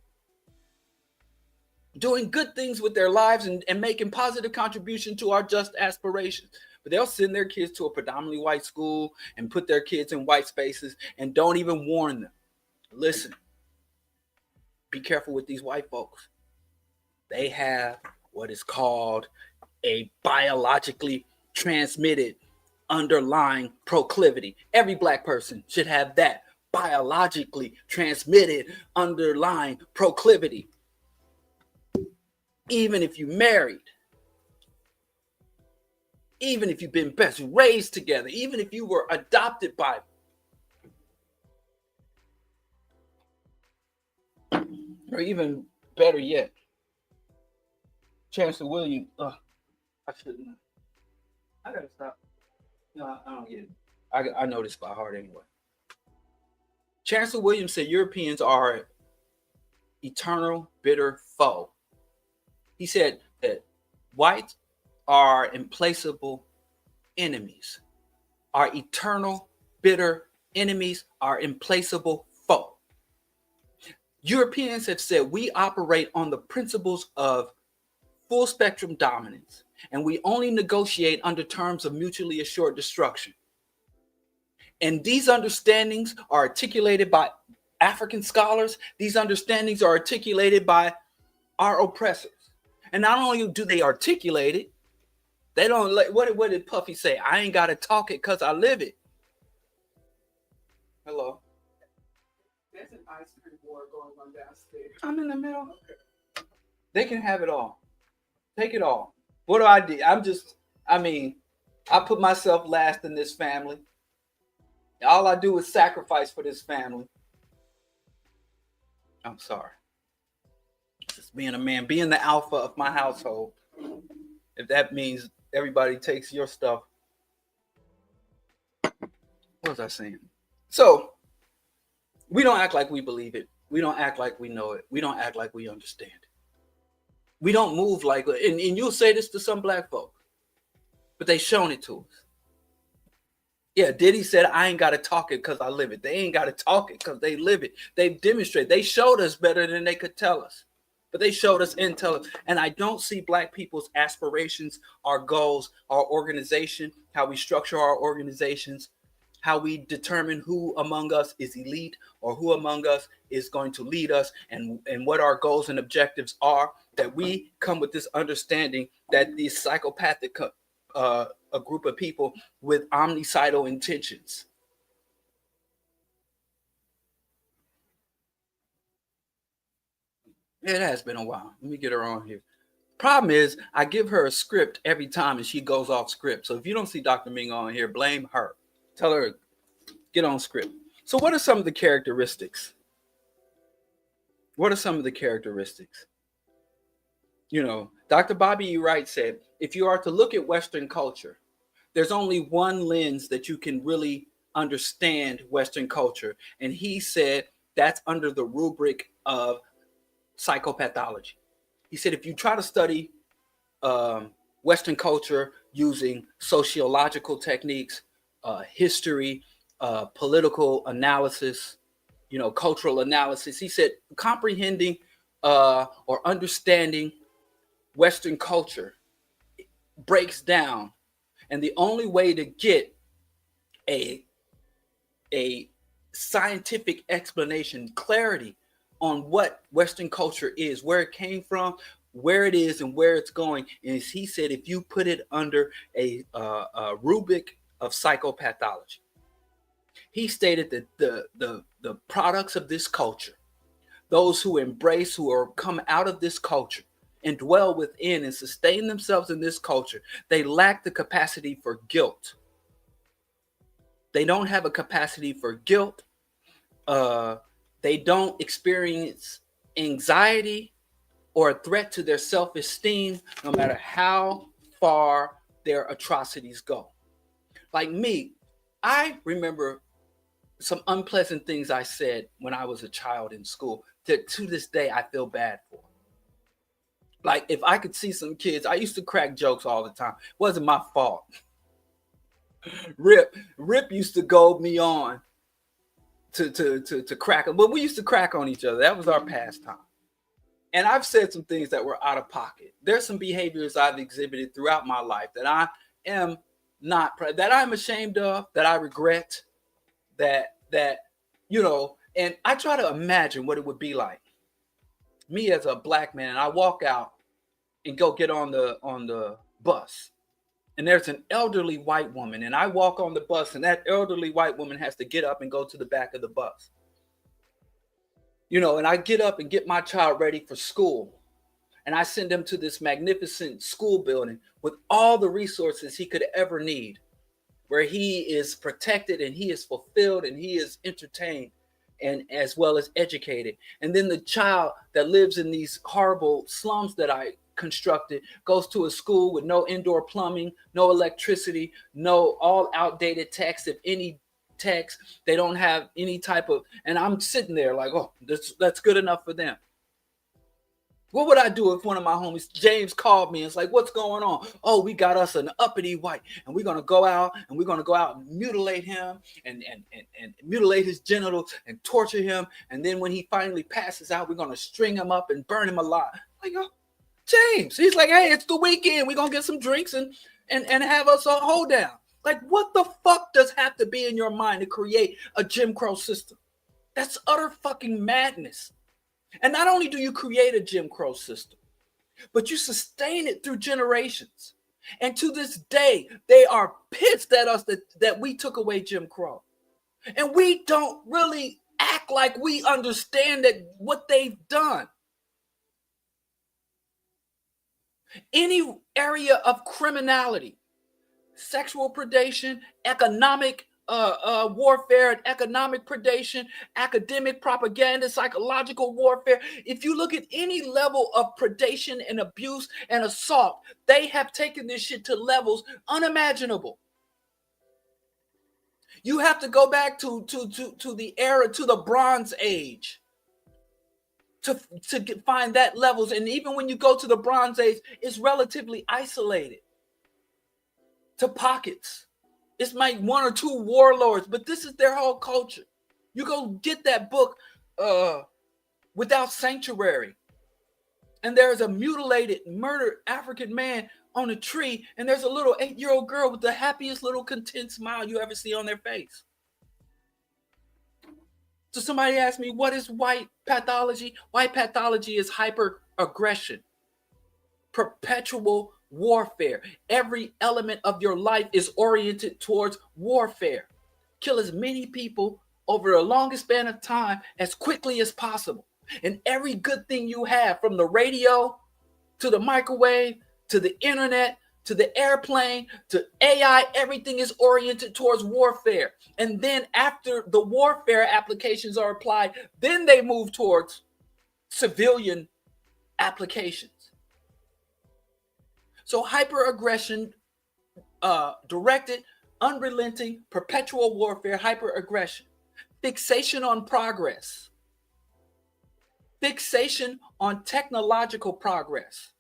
doing good things with their lives and making positive contribution to our just aspirations. But they'll send their kids to a predominantly white school and put their kids in white spaces and don't even warn them. Listen, be careful with these white folks. They have what is called a biologically transmitted underlying proclivity. Every black person should have that biologically transmitted underlying proclivity. Even if you married, even if you've been best raised together, even if you were adopted by, or even better yet, Chancellor William, I shouldn't. I gotta stop. No, I don't get it. I know this by heart anyway. Chancellor Williams said Europeans are eternal bitter foe. He said that whites are implacable enemies. Our eternal bitter enemies are implacable foe. Europeans have said we operate on the principles of full spectrum dominance, and we only negotiate under terms of mutually assured destruction. And these understandings are articulated by African scholars. These understandings are articulated by our oppressors. And not only do they articulate it, they don't like, what did Puffy say? I ain't got to talk it because I live it. Hello. There's an ice cream war going on downstairs. I'm in the middle. Okay. They can have it all. Take it all. What do I do? I put myself last in this family. All I do is sacrifice for this family. I'm sorry. Just being a man, being the alpha of my household. If that means everybody takes your stuff. What was I saying? So, we don't act like we believe it. We don't act like we know it. We don't act like we understand it. We don't move like, and you'll say this to some black folk, but they've shown it to us. Yeah, Diddy said, I ain't got to talk it because I live it. They ain't got to talk it because they live it. They've demonstrated. They showed us better than they could tell us. But they showed us intel. And I don't see Black people's aspirations, our goals, our organization, how we structure our organizations, how we determine who among us is elite or who among us is going to lead us, and what our goals and objectives are, that we come with this understanding that these psychopathic a group of people with omnicidal intentions. It has been a while. Let me get her on here. Problem is, I give her a script every time and she goes off script. So if you don't see Dr. Ming on here, blame her. Tell her, get on script. So what are some of the characteristics? What are some of the characteristics? You know, Dr. Bobby E. Wright said, if you are to look at Western culture, there's only one lens that you can really understand Western culture. And he said that's under the rubric of psychopathology. He said, if you try to study Western culture using sociological techniques, history, political analysis, you know, cultural analysis, he said, comprehending or understanding Western culture breaks down. And the only way to get a scientific explanation, clarity on what Western culture is, where it came from, where it is, and where it's going, is he said, if you put it under a rubric of psychopathology. He stated that the products of this culture, those who embrace, who are come out of this culture and dwell within and sustain themselves in this culture, they lack the capacity for guilt. They don't have a capacity for guilt. They don't experience anxiety or a threat to their self-esteem, no matter how far their atrocities go. Like me, I remember some unpleasant things I said when I was a child in school that to this day I feel bad for. Like if I could see some kids, I used to crack jokes all the time. It wasn't my fault. Rip used to goad me on to crack, but we used to crack on each other. That was our pastime. And I've said some things that were out of pocket. There's some behaviors I've exhibited throughout my life that I am not, that I'm ashamed of, that I regret, that you know, and I try to imagine what it would be like. Me as a Black man, I walk out and go get on the bus. And there's an elderly white woman, and I walk on the bus, and that elderly white woman has to get up and go to the back of the bus. You know, and I get up and get my child ready for school. And I send him to this magnificent school building with all the resources he could ever need, where he is protected and he is fulfilled and he is entertained and as well as educated. And then the child that lives in these horrible slums that I constructed goes to a school with no indoor plumbing, no electricity, no all outdated text, if any text. They don't have any type of, and I'm sitting there like, oh, that's good enough for them. What would I do if one of my homies, James, called me and it's like, what's going on? Oh, we got us an uppity white and we're going to go out and mutilate him and mutilate his genitals and torture him. And then when he finally passes out, we're going to string him up and burn him alive. Like, oh, James, he's like, hey, it's the weekend. We're going to get some drinks and have us a hold down. Like, what the fuck does have to be in your mind to create a Jim Crow system? That's utter fucking madness. And not only do you create a Jim Crow system, but you sustain it through generations. And to this day, they are pissed at us that we took away Jim Crow. And we don't really act like we understand that what they've done. Any area of criminality, sexual predation, economic warfare and economic predation, academic propaganda, psychological warfare. If you look at any level of predation and abuse and assault, they have taken this shit to levels unimaginable. You have to go back to the era, to the Bronze Age to find that levels. And even when you go to the Bronze Age, it's relatively isolated to pockets. It's like one or two warlords, but this is their whole culture. You go get that book, Without Sanctuary, and there's a mutilated, murdered African man on a tree, and there's a little 8-year-old girl with the happiest little content smile you ever see on their face. So somebody asked me, what is white pathology? White pathology is hyper-aggression, perpetual warfare. Every element of your life is oriented towards warfare. Kill as many people over the longest span of time as quickly as possible. And every good thing you have, from the radio to the microwave to the internet to the airplane to AI, everything is oriented towards warfare. And then after the warfare applications are applied, then they move towards civilian applications. So hyperaggression, directed, unrelenting, perpetual warfare, hyperaggression, fixation on progress, fixation on technological progress.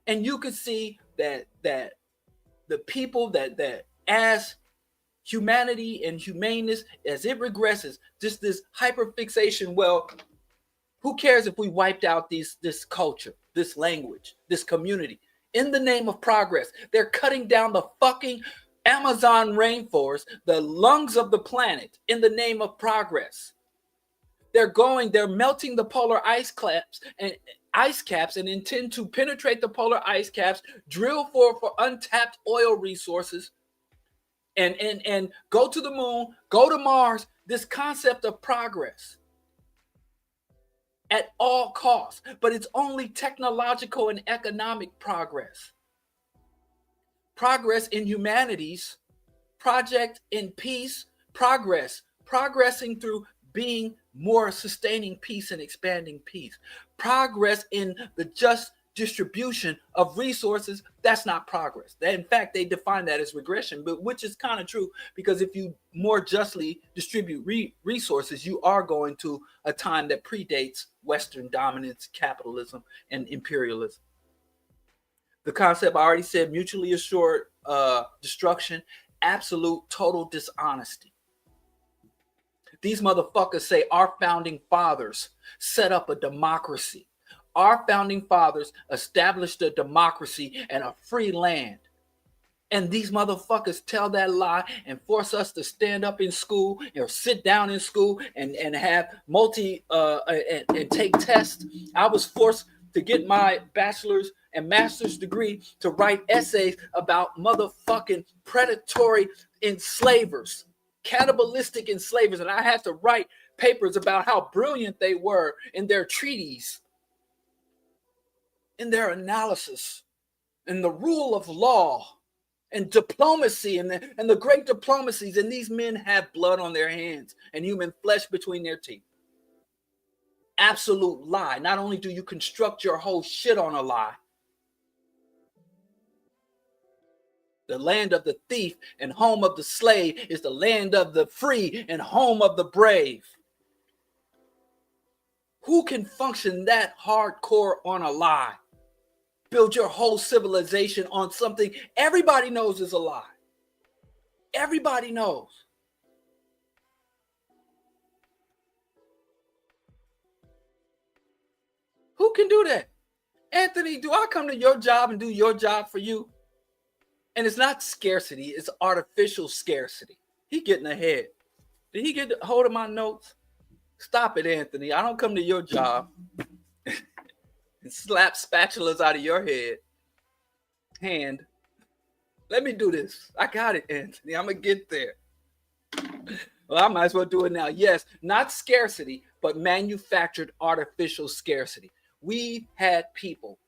And you can see that the people that as humanity and humaneness, as it regresses, just this hyperfixation, well, who cares if we wiped out this culture, this language, this community? In the name of progress, they're cutting down the fucking Amazon rainforest, the lungs of the planet, in the name of progress. They're melting the polar ice caps and intend to penetrate the polar ice caps, drill for untapped oil resources, and go to the moon, go to Mars. This concept of progress at all costs, but it's only technological and economic progress. Progress in humanities, project in peace, progressing through being more sustaining peace and expanding peace. Progress in the just distribution of resources, that's not progress. In fact, they define that as regression, but which is kind of true, because if you more justly distribute resources, you are going to a time that predates Western dominance, capitalism, and imperialism. The concept I already said, mutually assured destruction, absolute total dishonesty. These motherfuckers say our founding fathers set up a democracy. Our founding fathers established a democracy and a free land. And these motherfuckers tell that lie and force us to stand up in school or sit down in school and have and take tests. I was forced to get my bachelor's and master's degree to write essays about motherfucking predatory enslavers, cannibalistic enslavers, and I had to write papers about how brilliant they were in their treaties, in their analysis, in the rule of law, and diplomacy, and the great diplomacies. And these men have blood on their hands and human flesh between their teeth. Absolute lie. Not only do you construct your whole shit on a lie, the land of the thief and home of the slave is the land of the free and home of the brave. Who can function that hardcore on a lie? Build your whole civilization on something everybody knows is a lie. Everybody knows. Who can do that? Anthony, do I come to your job and do your job for you? And it's not scarcity, it's artificial scarcity. He getting ahead. Did he get hold of my notes? Stop it, Anthony. I don't come to your job and slap spatulas out of your hand. Let me do this. I got it, Anthony. I'm going to get there. Well, I might as well do it now. Yes, not scarcity, but manufactured artificial scarcity. We've had people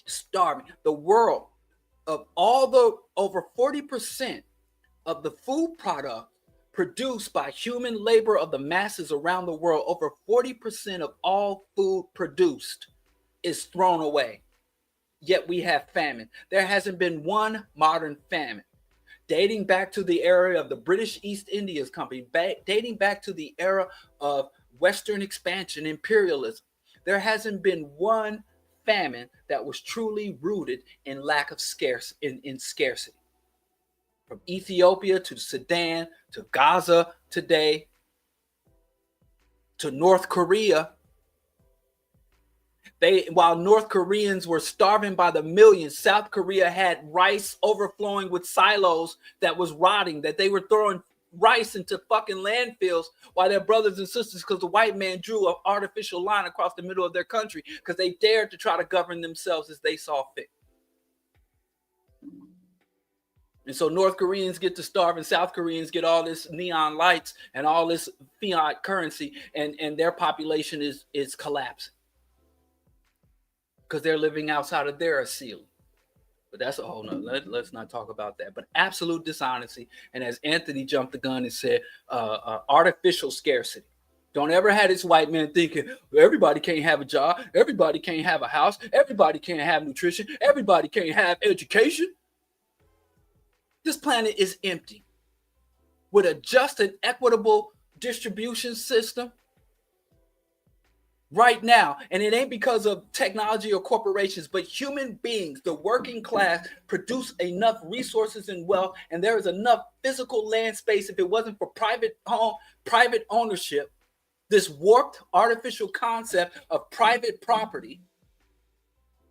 starving. The world, of all the over 40% of the food product produced by human labor of the masses around the world, over 40% of all food produced is thrown away. Yet we have famine. There hasn't been one modern famine, dating back to the era of the British East Indies Company, dating back to the era of Western expansion, imperialism. There hasn't been one famine that was truly rooted in lack of scarcity. From Ethiopia to Sudan to Gaza today to North Korea. While North Koreans were starving by the millions, South Korea had rice overflowing with silos that was rotting, that they were throwing rice into fucking landfills while their brothers and sisters, because the white man drew an artificial line across the middle of their country because they dared to try to govern themselves as they saw fit. And so North Koreans get to starve and South Koreans get all this neon lights and all this fiat currency, and their population is collapsing because they're living outside of their ceiling. But that's a whole nother. Let's not talk about that. But absolute dishonesty. And as Anthony jumped the gun and said, artificial scarcity. Don't ever have this white man thinking everybody can't have a job, everybody can't have a house, everybody can't have nutrition, everybody can't have education. This planet is empty. With a just and equitable distribution system right now, and it ain't because of technology or corporations, but human beings, the working class, produce enough resources and wealth, and there is enough physical land space. If it wasn't for private ownership, this warped artificial concept of private property,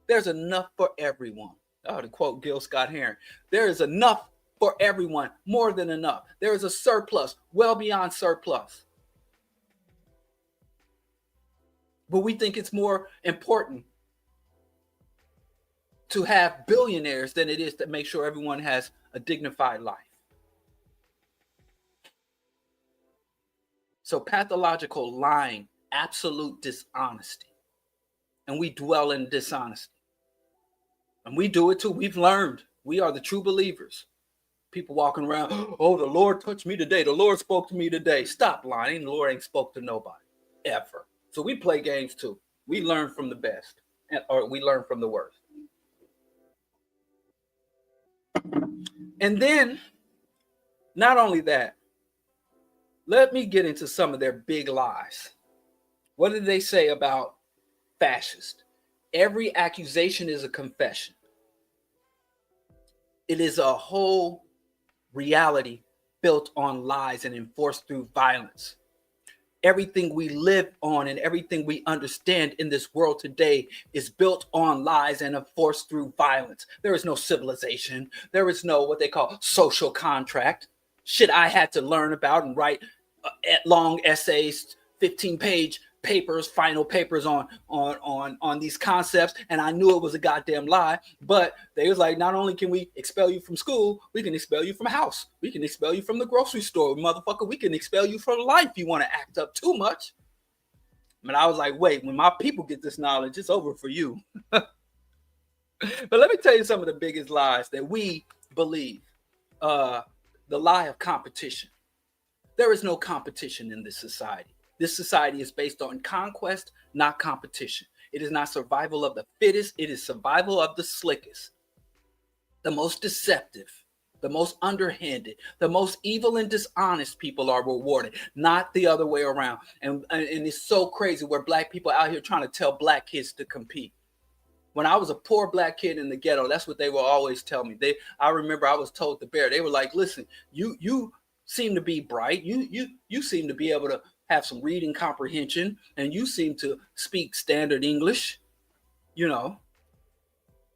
there's enough for everyone. Oh, to quote Gil Scott-Heron, there is enough for everyone, more than enough. There is a surplus, well beyond surplus. But we think it's more important to have billionaires than it is to make sure everyone has a dignified life. So pathological lying, absolute dishonesty. And we dwell in dishonesty. And we do it too. We've learned. We are the true believers. People walking around, oh, the Lord touched me today. The Lord spoke to me today. Stop lying. The Lord ain't spoke to nobody, ever. So we play games too. We learn from the best, or we learn from the worst. And then, not only that, let me get into some of their big lies. What did they say about fascist? Every accusation is a confession. It is a whole reality built on lies and enforced through violence. Everything we live on and everything we understand in this world today is built on lies and enforced through violence. There is no civilization. There is no what they call social contract. Shit I had to learn about and write long essays, 15-page papers, final papers on these concepts, and I knew it was a goddamn lie. But they was like, not only can we expel you from school, we can expel you from house, we can expel you from the grocery store, motherfucker, we can expel you from life. You want to act up too much. But I was like, wait, when my people get this knowledge, it's over for you. But let me tell you some of the biggest lies that we believe. The lie of competition. There is no competition in this society. This society is based on conquest, not competition. It is not survival of the fittest. It is survival of the slickest, the most deceptive, the most underhanded, the most evil and dishonest people are rewarded, not the other way around. And it's so crazy where black people out here trying to tell black kids to compete. When I was a poor black kid in the ghetto, that's what they will always tell me. I remember I was told to bear. They were like, listen, you seem to be bright. You seem to be able to have some reading comprehension, and you seem to speak standard English,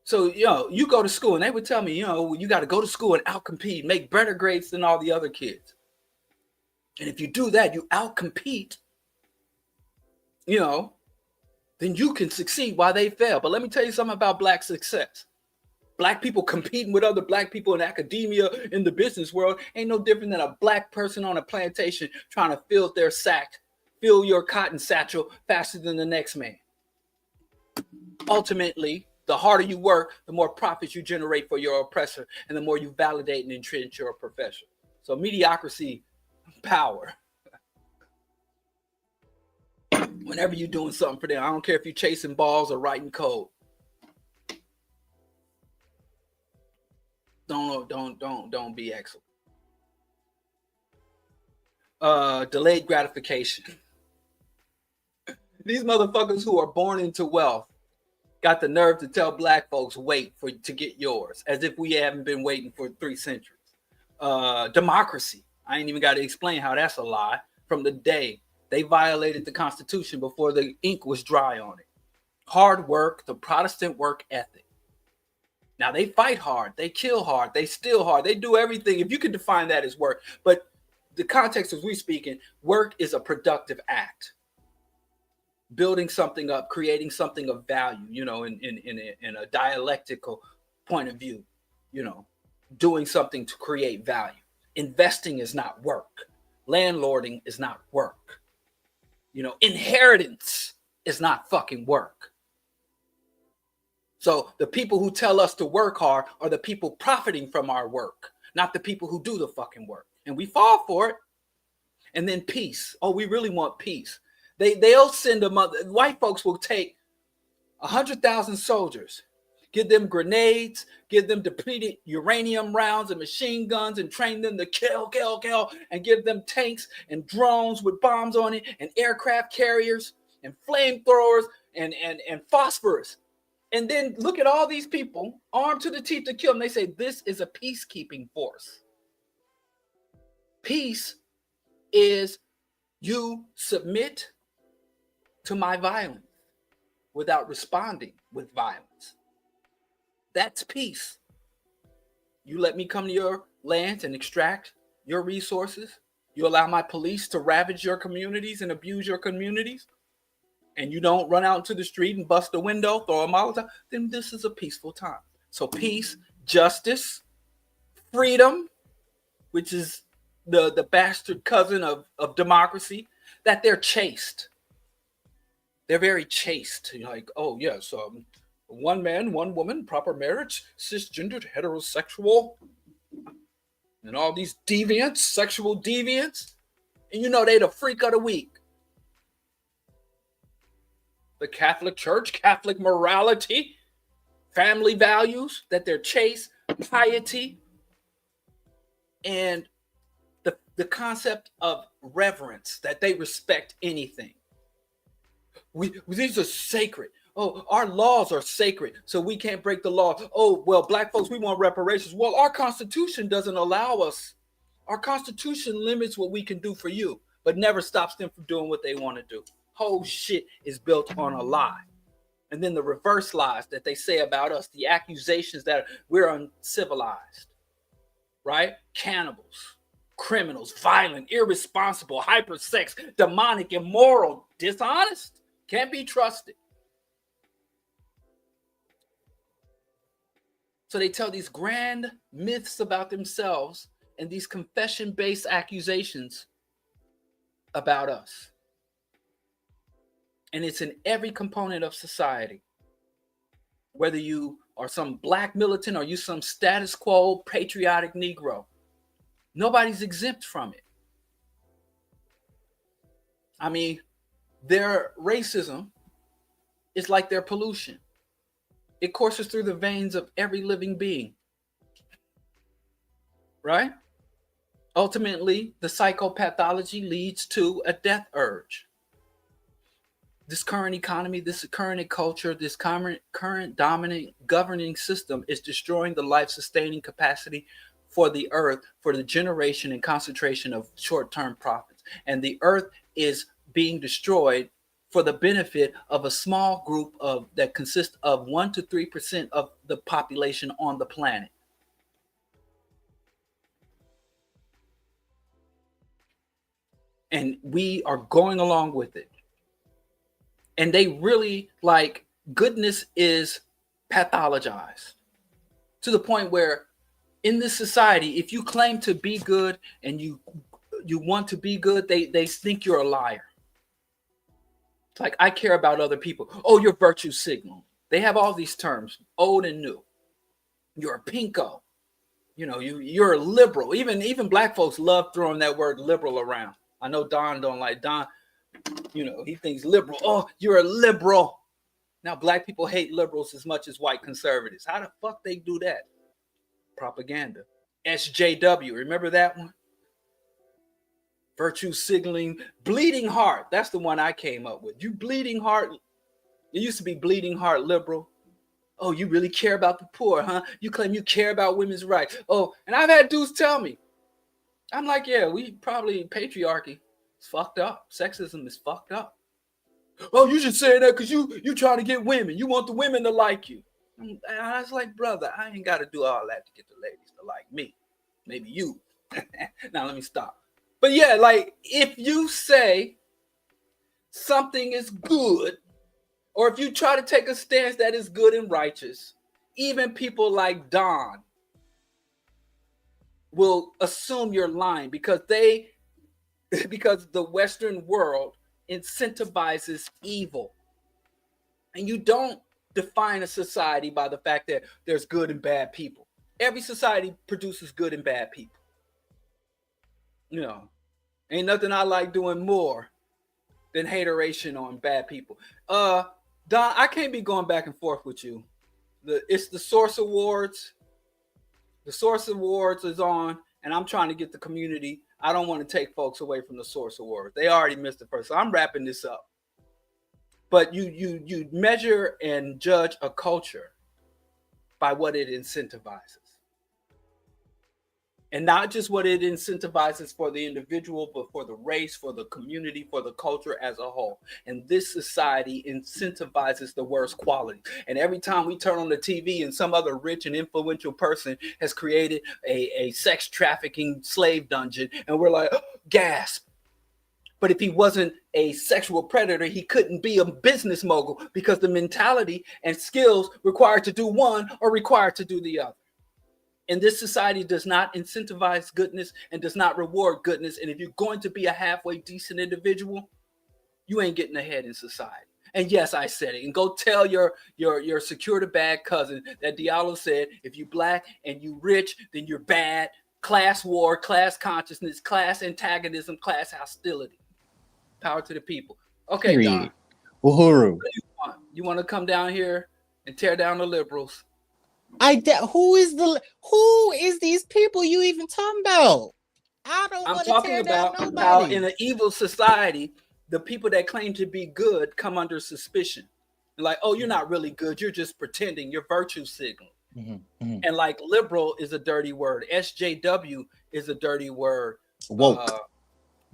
So, you go to school, and they would tell me, you got to go to school and outcompete, make better grades than all the other kids. And if you do that, you outcompete, then you can succeed while they fail. But let me tell you something about black success. Black people competing with other black people in academia, in the business world, ain't no different than a black person on a plantation trying to fill your cotton satchel faster than the next man. Ultimately, the harder you work, the more profits you generate for your oppressor, and the more you validate and entrench your profession. So mediocrity, power. Whenever you're doing something for them, I don't care if you're chasing balls or writing code. Don't be excellent. Delayed gratification. These motherfuckers who are born into wealth got the nerve to tell black folks wait to get yours, as if we haven't been waiting for 3 centuries. democracy. I ain't even got to explain how that's a lie. From the day they violated the Constitution before the ink was dry on it. Hard work, the Protestant work ethic. Now they fight hard, they kill hard, they steal hard, they do everything. If you could define that as work, but the context as we speaking, work is a productive act. Building something up, creating something of value, in a dialectical point of view, doing something to create value. Investing is not work. Landlording is not work. Inheritance is not fucking work. So the people who tell us to work hard are the people profiting from our work, not the people who do the fucking work. And we fall for it. And then peace. Oh, we really want peace. They'll send them. White folks will take 100,000 soldiers, give them grenades, give them depleted uranium rounds and machine guns, and train them to kill, and give them tanks and drones with bombs on it, and aircraft carriers and flamethrowers and phosphorus. And then look at all these people armed to the teeth to kill them. They say this is a peacekeeping force. Peace is you submit to my violence without responding with violence. That's peace. You let me come to your lands and extract your resources. You allow my police to ravage your communities and abuse your communities. And you don't run out into the street and bust a window, throw a Molotov, then this is a peaceful time. So peace, justice, freedom, which is the bastard cousin of democracy, that they're chaste. They're very chaste. Like, oh, yes, one man, one woman, proper marriage, cisgendered, heterosexual, and all these deviants, sexual deviants. And they the freak of the week. The Catholic Church, Catholic morality, family values, that they're chaste, piety, and the concept of reverence, that they respect anything. These are sacred. Oh, our laws are sacred, so we can't break the law. Oh, well, black folks, we want reparations. Well, our Constitution doesn't allow us. Our Constitution limits what we can do for you, but never stops them from doing what they want to do. Whole shit is built on a lie. And then the reverse lies that they say about us, the accusations that we're uncivilized, right? Cannibals, criminals, violent, irresponsible, hypersex, demonic, immoral, dishonest, can't be trusted. So they tell these grand myths about themselves and these confession-based accusations about us. And it's in every component of society. Whether you are some black militant or you some status quo patriotic Negro, nobody's exempt from it. I mean, their racism is like their pollution. It courses through the veins of every living being. Right? Ultimately, the psychopathology leads to a death urge. This current economy, this current culture, this current dominant governing system is destroying the life-sustaining capacity for the earth, for the generation and concentration of short-term profits. And the earth is being destroyed for the benefit of a small group that consists of 1 to 3% of the population on the planet. And we are going along with it. And they really goodness is pathologized to the point where in this society, if you claim to be good and you want to be good, they think you're a liar. It's like, I care about other people. Oh, you're virtue signal. They have all these terms, old and new. You're a pinko. You're a liberal. Even black folks love throwing that word liberal around. I know Don don't like Don. He thinks liberal. Oh, you're a liberal. Now, black people hate liberals as much as white conservatives. How the fuck they do that? Propaganda. SJW. Remember that one? Virtue signaling. Bleeding heart. That's the one I came up with. You bleeding heart. It used to be bleeding heart liberal. Oh, you really care about the poor, huh? You claim you care about women's rights. Oh, and I've had dudes tell me, I'm like, yeah, we probably patriarchy. It's fucked up. Sexism is fucked up. Oh, you should say that because you trying to get women. You want the women to like you. And I was like, brother, I ain't got to do all that to get the ladies to like me. Maybe you. Now let me stop. But yeah, like if you say something is good, or if you try to take a stance that is good and righteous, even people like Don will assume you're lying because the Western world incentivizes evil. And you don't define a society by the fact that there's good and bad people. Every society produces good and bad people. You know, ain't nothing I like doing more than hateration on bad people. Don, I can't be going back and forth with you. It's the Source Awards. The Source Awards is on, and I'm trying to get the community. I don't want to take folks away from the Source Awards. They already missed the first. So I'm wrapping this up. But you measure and judge a culture by what it incentivizes. And not just what it incentivizes for the individual, but for the race, for the community, for the culture as a whole. And this society incentivizes the worst quality. And every time we turn on the TV and some other rich and influential person has created a sex trafficking slave dungeon, and we're like, oh, gasp. But if he wasn't a sexual predator, he couldn't be a business mogul because the mentality and skills required to do one are required to do the other. And this society does not incentivize goodness and does not reward goodness. And if you're going to be a halfway decent individual, you ain't getting ahead in society. And yes, I said it. And go tell your secure to bad cousin that Diallo said, if you black and you rich, then you're bad. Class war, class consciousness, class antagonism, class hostility. Power to the people. Okay, Period. Don. Uhuru. What do you want? You want to come down here and tear down the liberals? Who is these people you even talking about? I don't want to tear down nobody. How in an evil society, the people that claim to be good come under suspicion. Like, oh, you're not really good. You're just pretending. You're virtue signaling. And like liberal is a dirty word. SJW is a dirty word. Woke.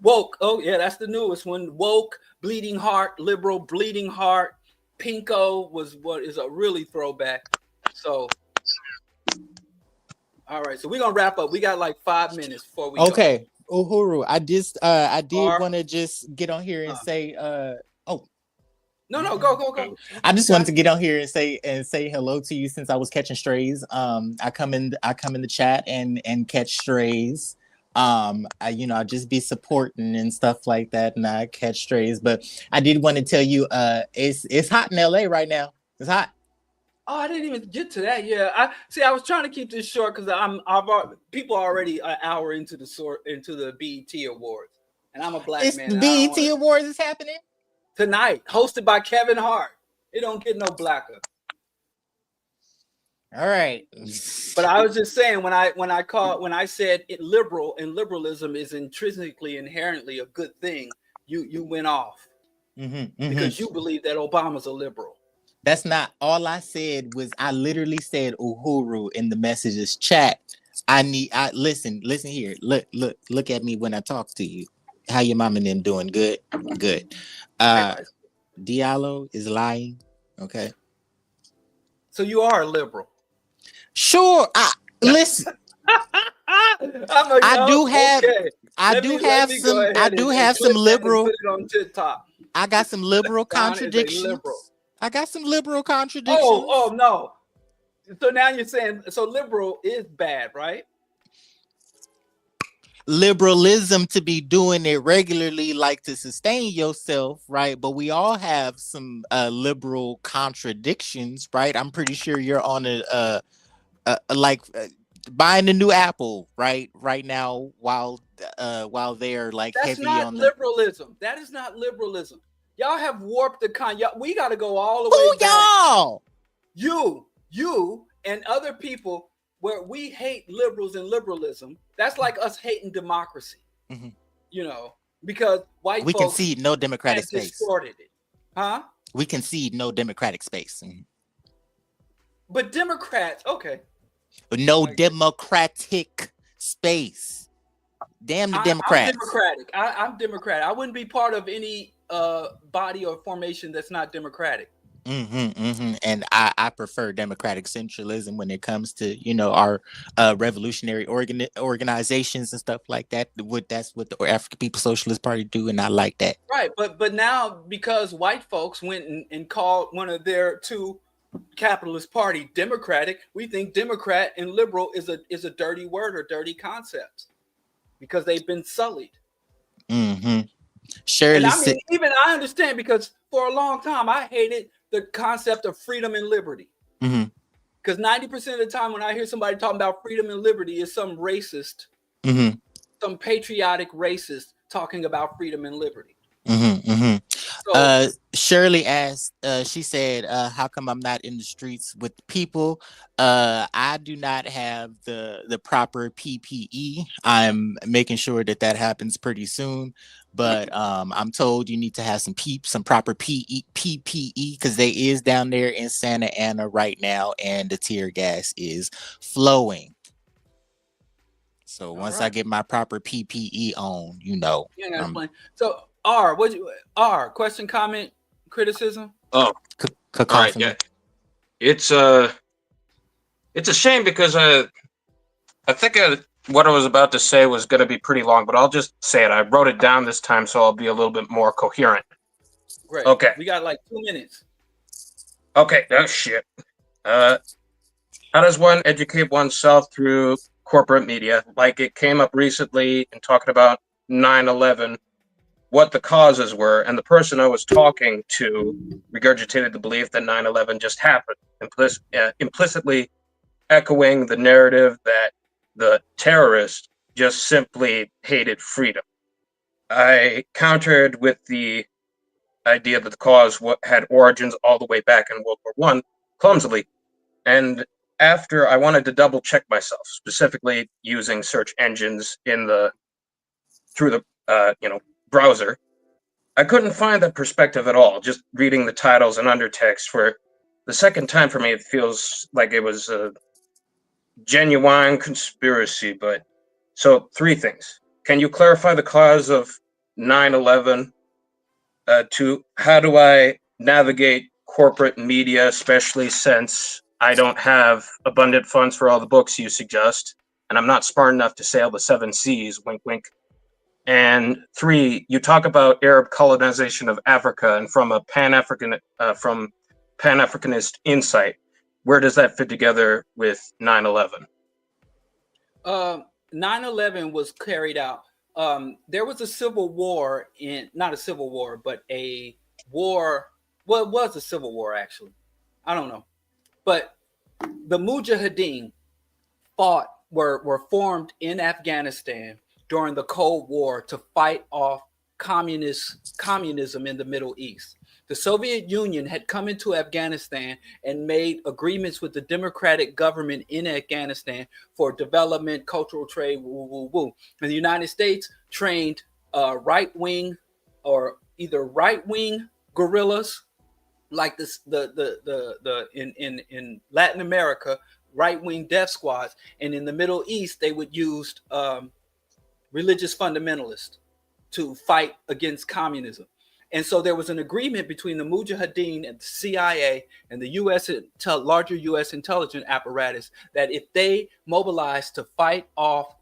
Woke. Oh, yeah, that's the newest one. Woke, bleeding heart, liberal, bleeding heart. Pinko was what is a really throwback. So, all right. So we're going to wrap up. We got like 5 minutes before we go. Uhuru, I did want to just get on here and say, No, go. I just wanted to get on here and say hello to you since I was catching strays. I come in the chat and catch strays. I just be supporting and stuff like that, and I catch strays. But I did want to tell you, it's hot in LA right now. It's hot. Oh, I didn't even get to that. Yeah, I was trying to keep this short because people are already an hour into the BET Awards, and I'm a black man. The BET Awards is happening tonight, hosted by Kevin Hart. It don't get no blacker. All right. But I was just saying when I said it liberal and liberalism is intrinsically inherently a good thing, you went off because you believe that Obama's a liberal. That's not all I said. I literally said Uhuru in the messages chat. Listen here. Look at me when I talk to you. How your mom and them doing? Good. Diallo is lying. Okay. So you are a liberal. Sure. Listen. I do have some liberal. Put it on TikTok. I got some liberal contradictions. I got some liberal contradictions. Oh no. So now you're saying liberal is bad, right? Liberalism to be doing it regularly, like to sustain yourself, right? But we all have some liberal contradictions, right? I'm pretty sure you're on buying a new Apple right now while they're like that's heavy not on liberalism. That is not liberalism. Y'all have warped the we got to go all the way back. Y'all? You and other people where we hate liberals and liberalism. That's like us hating democracy. Because white we folks concede no democratic space. Distorted it. Huh? We concede no democratic space. But Democrats, okay. No democratic space. Damn the I'm Democrats. Democratic. I'm Democratic. I wouldn't be part of any body or formation that's not democratic. And I prefer democratic centralism when it comes to, you know, our revolutionary organizations and stuff like that. That's what the African People's Socialist Party do, and I like that. Right, but now because white folks went and called one of their two capitalist party democratic, we think Democrat and liberal is a dirty word or dirty concept because they've been sullied. Shirley, and I mean, even I understand, because for a long time I hated the concept of freedom and liberty. Because 90% of the time when I hear somebody talking about freedom and liberty, is some racist, some patriotic racist talking about freedom and liberty. So, Shirley asked, she said, how come I'm not in the streets with people? I do not have the proper PPE. I'm making sure that happens pretty soon. But I'm told you need to have some proper PPE, because they is down there in Santa Ana right now, and the tear gas is flowing. So once I get my proper PPE on, you know. So question, comment, criticism? Oh, all right, yeah. It's a shame because I think what I was about to say was going to be pretty long, but I'll just say it. I wrote it down this time, so I'll be a little bit more coherent. Great. Okay. We got like 2 minutes. Okay. Oh shit. How does one educate oneself through corporate media? Like, it came up recently in talking about 9/11, what the causes were, and the person I was talking to regurgitated the belief that 9/11 just happened, implicitly echoing the narrative that the terrorists just simply hated freedom. I countered with the idea that the cause had origins all the way back in World War I, clumsily, and after I wanted to double check myself, specifically using search engines through the browser, I couldn't find that perspective at all. Just reading the titles and undertext for the second time for me, it feels like it was a genuine conspiracy. But so 3 things. Can you clarify the cause of 9/11? To how do I navigate corporate media, especially since I don't have abundant funds for all the books you suggest, and I'm not smart enough to sail the 7 seas, wink, wink. And 3, you talk about Arab colonization of Africa, and from Pan-Africanist insight, where does that fit together with 9/11? 9/11 was carried out. There was a civil war not a civil war, but a war. Well, it was a civil war, actually. I don't know. But the Mujahideen were formed in Afghanistan during the Cold War to fight off communism in the Middle East. The Soviet Union had come into Afghanistan and made agreements with the democratic government in Afghanistan for development, cultural trade, And the United States trained right-wing or either right-wing guerrillas, like this, in Latin America, right-wing death squads, and in the Middle East they would use religious fundamentalists to fight against communism. And so there was an agreement between the Mujahideen and the CIA and the larger U.S. intelligence apparatus that if they mobilized to fight off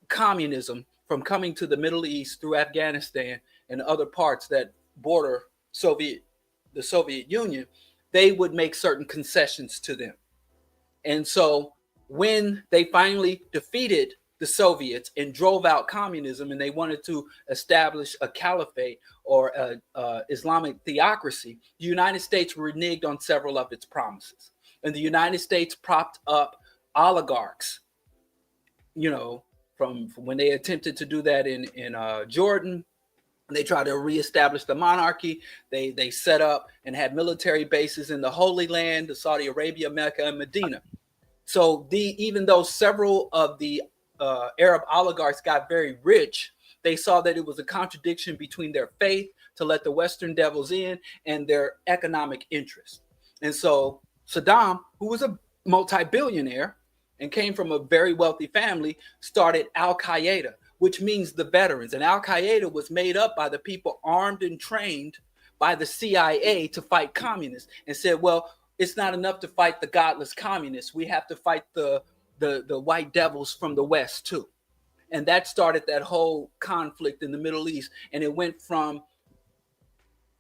communism from coming to the Middle East through Afghanistan and other parts that border the Soviet Union, they would make certain concessions to them. And so when they finally defeated the Soviets and drove out communism, and they wanted to establish a caliphate or Islamic theocracy, the United States reneged on several of its promises. And the United States propped up oligarchs, from when they attempted to do that in Jordan. They tried to reestablish the monarchy. They set up and had military bases in the Holy Land, the Saudi Arabia, Mecca, and Medina. So even though several of the Arab oligarchs got very rich, they saw that it was a contradiction between their faith to let the Western devils in and their economic interests. And so Saddam, who was a multi-billionaire and came from a very wealthy family, started Al-Qaeda, which means the veterans. And Al-Qaeda was made up by the people armed and trained by the CIA to fight communists, and said, well, it's not enough to fight the godless communists. We have to fight the white devils from the West too. And that started that whole conflict in the Middle East. And it went from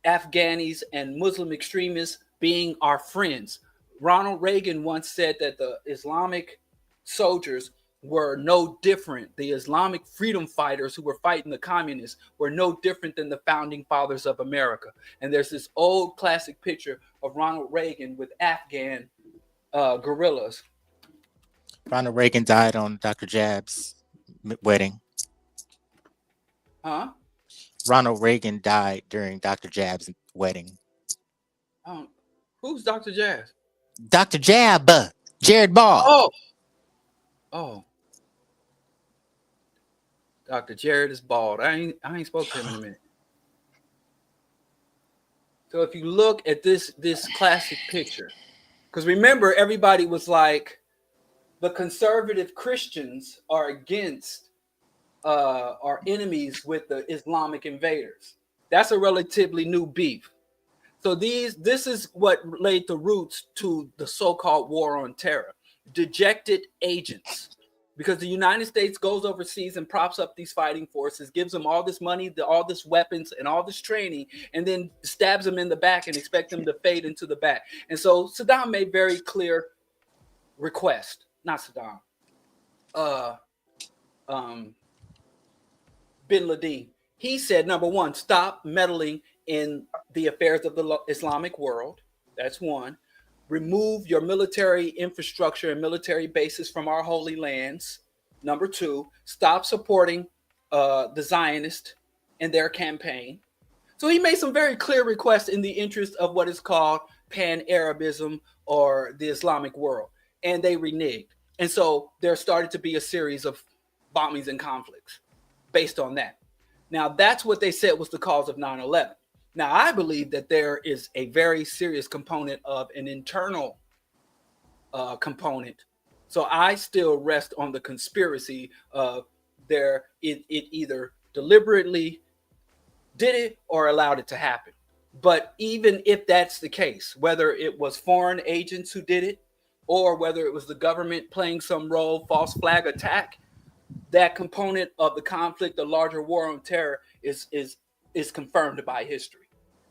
Afghanis and Muslim extremists being our friends. Ronald Reagan once said that the Islamic soldiers were no different. The Islamic freedom fighters who were fighting the communists were no different than the founding fathers of America. And there's this old classic picture of Ronald Reagan with Afghan guerrillas. Ronald Reagan died on Dr. Jab's wedding. Huh? Ronald Reagan died during Dr. Jab's wedding. Who's Dr. Jazz? Dr. Jab, Jared Ball. Oh. Dr. Jared is bald. I ain't spoke to him in a minute. So if you look at this classic picture, because remember, everybody was like, the conservative Christians are against, are enemies with the Islamic invaders. That's a relatively new beef. So this is what laid the roots to the so-called war on terror. Dejected agents. Because the United States goes overseas and props up these fighting forces, gives them all this money, all this weapons, and all this training, and then stabs them in the back and expect them to fade into the back. And so Saddam made very clear request. Not Saddam. Bin Laden. He said, number one, stop meddling in the affairs of the Islamic world. That's one. Remove your military infrastructure and military bases from our holy lands. Number two, stop supporting the Zionists and their campaign. So he made some very clear requests in the interest of what is called pan-Arabism or the Islamic world. And they reneged. And so there started to be a series of bombings and conflicts based on that. Now, that's what they said was the cause of 9/11. Now, I believe that there is a very serious component of an internal component. So I still rest on the conspiracy of it either deliberately did it or allowed it to happen. But even if that's the case, whether it was foreign agents who did it or whether it was the government playing some role, false flag attack, that component of the conflict, the larger war on terror, is confirmed by history.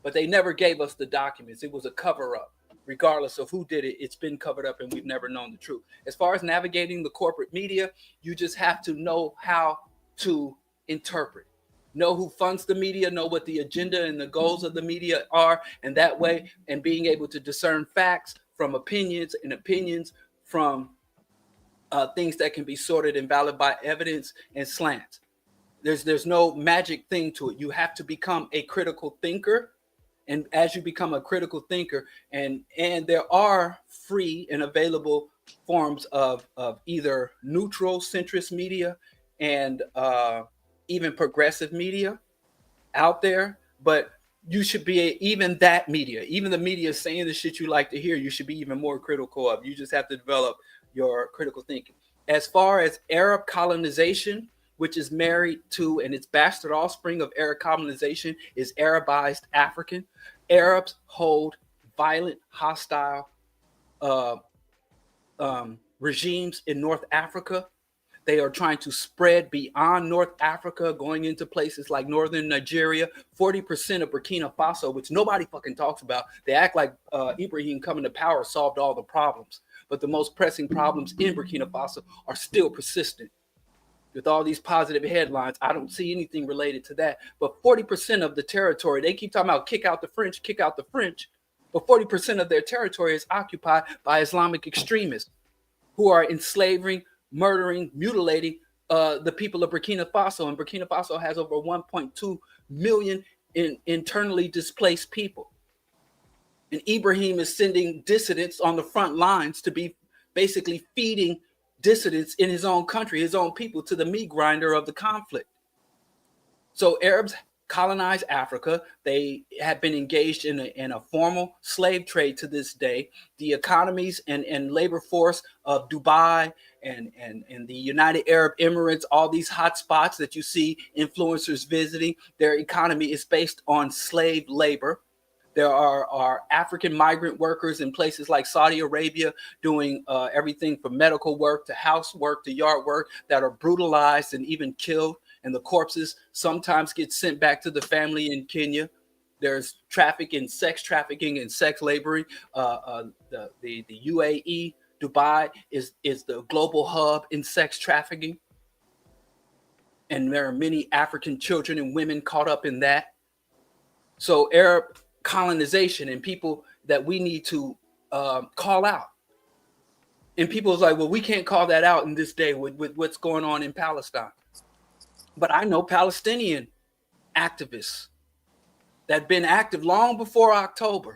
But they never gave us the documents. It was a cover-up. Regardless of who did it, it's been covered up and we've never known the truth. As far as navigating the corporate media, you just have to know how to interpret. Know who funds the media, know what the agenda and the goals of the media are, and that way, and being able to discern facts from opinions and opinions from things that can be sorted and valid by evidence and slants. There's no magic thing to it. You have to become a critical thinker. And as you become a critical thinker, and there are free and available forms of either neutral centrist media and even progressive media out there, but you should be even that media, even the media saying the shit you like to hear, you should be even more critical of. You just have to develop your critical thinking. As far as Arab colonization, which is married to, and its bastard offspring of Arab colonization is Arabized African. Arabs hold violent, hostile regimes in North Africa. They are trying to spread beyond North Africa, going into places like northern Nigeria. 40% of Burkina Faso, which nobody fucking talks about. They act like Ibrahim coming to power solved all the problems. But the most pressing problems in Burkina Faso are still persistent. With all these positive headlines, I don't see anything related to that. But 40% of the territory, they keep talking about kick out the French, but 40% of their territory is occupied by Islamic extremists who are enslaving, murdering, mutilating the people of Burkina Faso. And Burkina Faso has over 1.2 million internally displaced people. And Ibrahim is sending dissidents on the front lines to be basically feeding dissidents in his own country, his own people, to the meat grinder of the conflict. So Arabs colonized Africa. They have been engaged in a formal slave trade to this day. The economies and labor force of Dubai and the United Arab Emirates, all these hot spots that you see influencers visiting, their economy is based on slave labor. There are African migrant workers in places like Saudi Arabia doing everything from medical work to housework to yard work that are brutalized and even killed. And the corpses sometimes get sent back to the family in Kenya. There's sex trafficking and sex laboring. The UAE, Dubai is the global hub in sex trafficking. And there are many African children and women caught up in that. So Arab colonization and people that we need to call out. And people's like, well, we can't call that out in this day with what's going on in Palestine. But I know Palestinian activists that have been active long before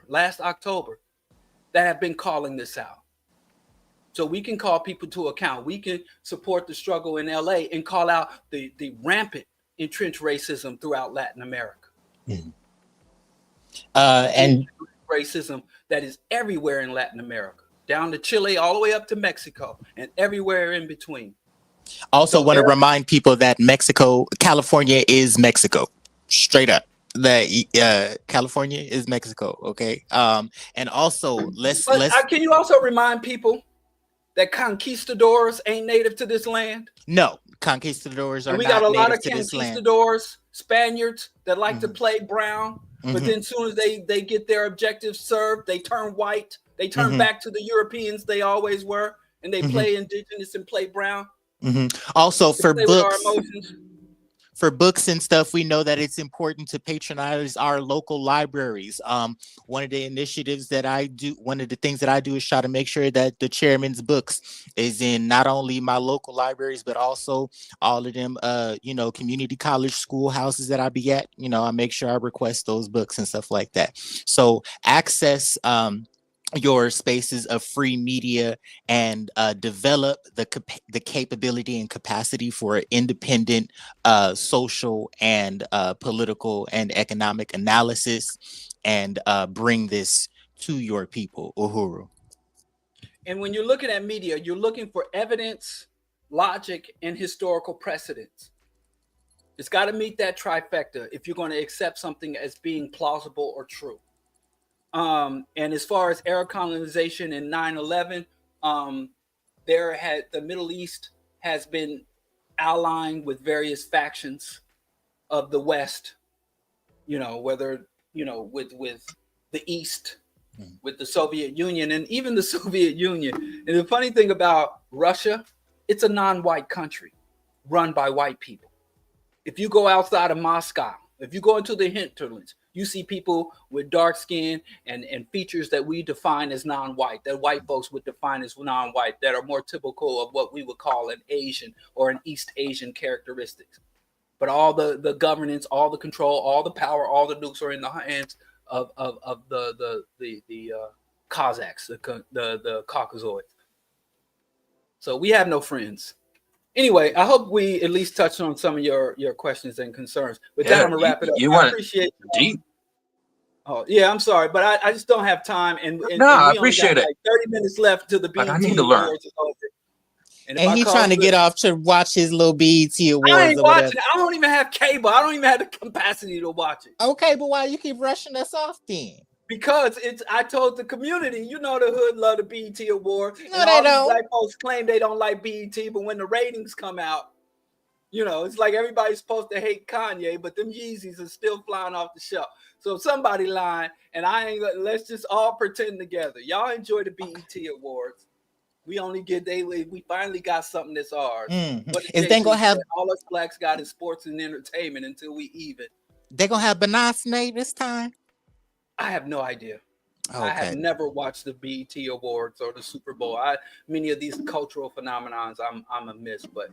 last October, that have been calling this out. So we can call people to account. We can support the struggle in LA and call out the rampant entrenched racism throughout Latin America. Mm-hmm. And racism that is everywhere in Latin America, down to Chile, all the way up to Mexico, and everywhere in between. Also want to remind people that California is Mexico, straight up. That California is Mexico, okay? And also can you also remind people that conquistadors ain't native to this land? No, conquistadors are we not got a lot native of to this land. conquistadors, Spaniards that like to play brown, but then as soon as they get their objectives served, they turn white. They turn back to the Europeans they always were, and they play indigenous and play brown. Also, for books and stuff, we know that it's important to patronize our local libraries. One of the initiatives that I do, one of the things that I do is try to make sure that the chairman's books is in not only my local libraries, but also all of them, community college schoolhouses that I be at. I make sure I request those books and stuff like that. So access your spaces of free media and develop the capability and capacity for independent social and political and economic analysis, and bring this to your people. Uhuru. And when you're looking at media, you're looking for evidence, logic, and historical precedents. It's got to meet that trifecta if you're going to accept something as being plausible or true. And as far as Arab colonization and 9/11, the Middle East has been allying with various factions of the West, whether, with the East, with the Soviet Union, and even the Soviet Union. And the funny thing about Russia, it's a non-white country run by white people. If you go outside of Moscow, if you go into the hinterlands, you see people with dark skin and features that we define as non-white, that white folks would define as non-white, that are more typical of what we would call an Asian or an East Asian characteristics. But all the governance, all the control, all the power, all the nukes are in the hands of the Cossacks, the Caucasoids. So we have no friends. Anyway, I hope we at least touched on some of your questions and concerns. With that, I'm gonna wrap it up. I appreciate deep. Oh yeah, I'm sorry, but I just don't have time. And we I appreciate only got, 30 minutes left to the BET I need to learn. And he's trying to get off to watch his little BET awards. I ain't watching it. I don't even have cable. I don't even have the capacity to watch it. Okay, but why you keep rushing us off then? Because I told the community, the hood love the BET Awards. No, and they don't. Black folks claim they don't like BET, but when the ratings come out, it's like everybody's supposed to hate Kanye, but them Yeezys are still flying off the shelf. So somebody lying, and let's just all pretend together. Y'all enjoy the BET Awards. We finally got something that's ours. Is they gonna have all us blacks got in sports and entertainment until we even? They gonna have Beyonce this time? I have no idea. Okay. I have never watched the BET Awards or the Super Bowl. Many of these cultural phenomenons I'm a miss, but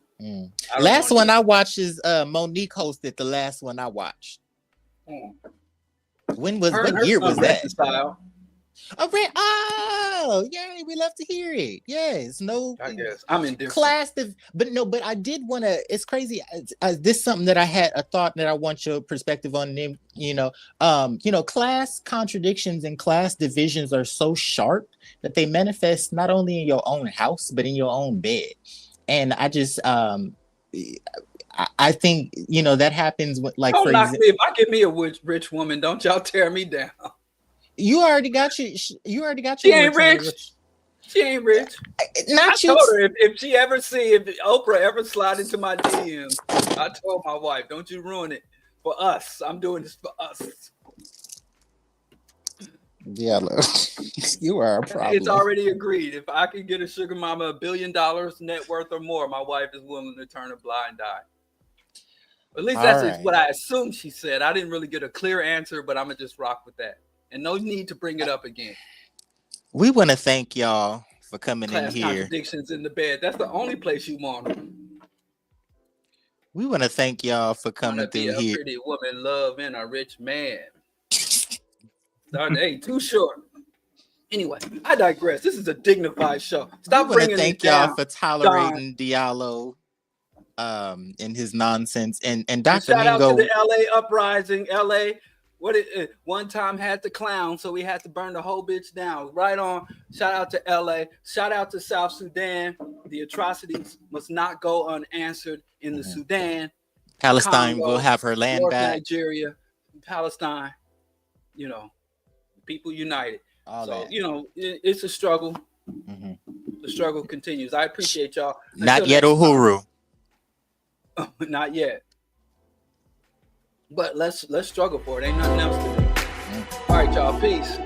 last one I watched is Monique hosted the last one I watched. What year was that? Oh, yay, we love to hear it. Yes, no. I guess I'm indifferent. But I did want to. It's crazy. This is something that I had a thought that I want your perspective on. Class contradictions and class divisions are so sharp that they manifest not only in your own house but in your own bed. And I just, I think that happens with, like, don't knock me. If I get me a rich woman, don't y'all tear me down. You already got your. You already got She your. ain't rich. She ain't rich. I told her if she ever if Oprah ever slide into my DMs, I told my wife, don't you ruin it for us. I'm doing this for us. Diallo, you are a problem. It's already agreed. If I can get a sugar mama $1 billion net worth or more, my wife is willing to turn a blind eye. At least that's what I assumed she said. I didn't really get a clear answer, but I'm gonna just rock with that. And no need to bring it up again. We want to thank y'all for coming in here. Contradictions in the bed. That's the only place you want them. We want to thank y'all for coming through here. A pretty woman love and a rich man. Hey, too short. Anyway, I digress. This is a dignified show. Stop bringing it down. Thank y'all for tolerating Diallo and his nonsense. And Dr. Shout Mingo, out to the LA uprising. LA, one time had the clown, so we had to burn the whole bitch down. Right on. Shout out to LA. Shout out to South Sudan. The atrocities must not go unanswered in the Sudan. Palestine Congo, will have her land North back. Nigeria, Palestine, people united. It's a struggle. Mm-hmm. The struggle continues. I appreciate y'all. Not yet, Uhuru. Not yet. But let's struggle for it. Ain't nothing else to do. All right, y'all. Peace.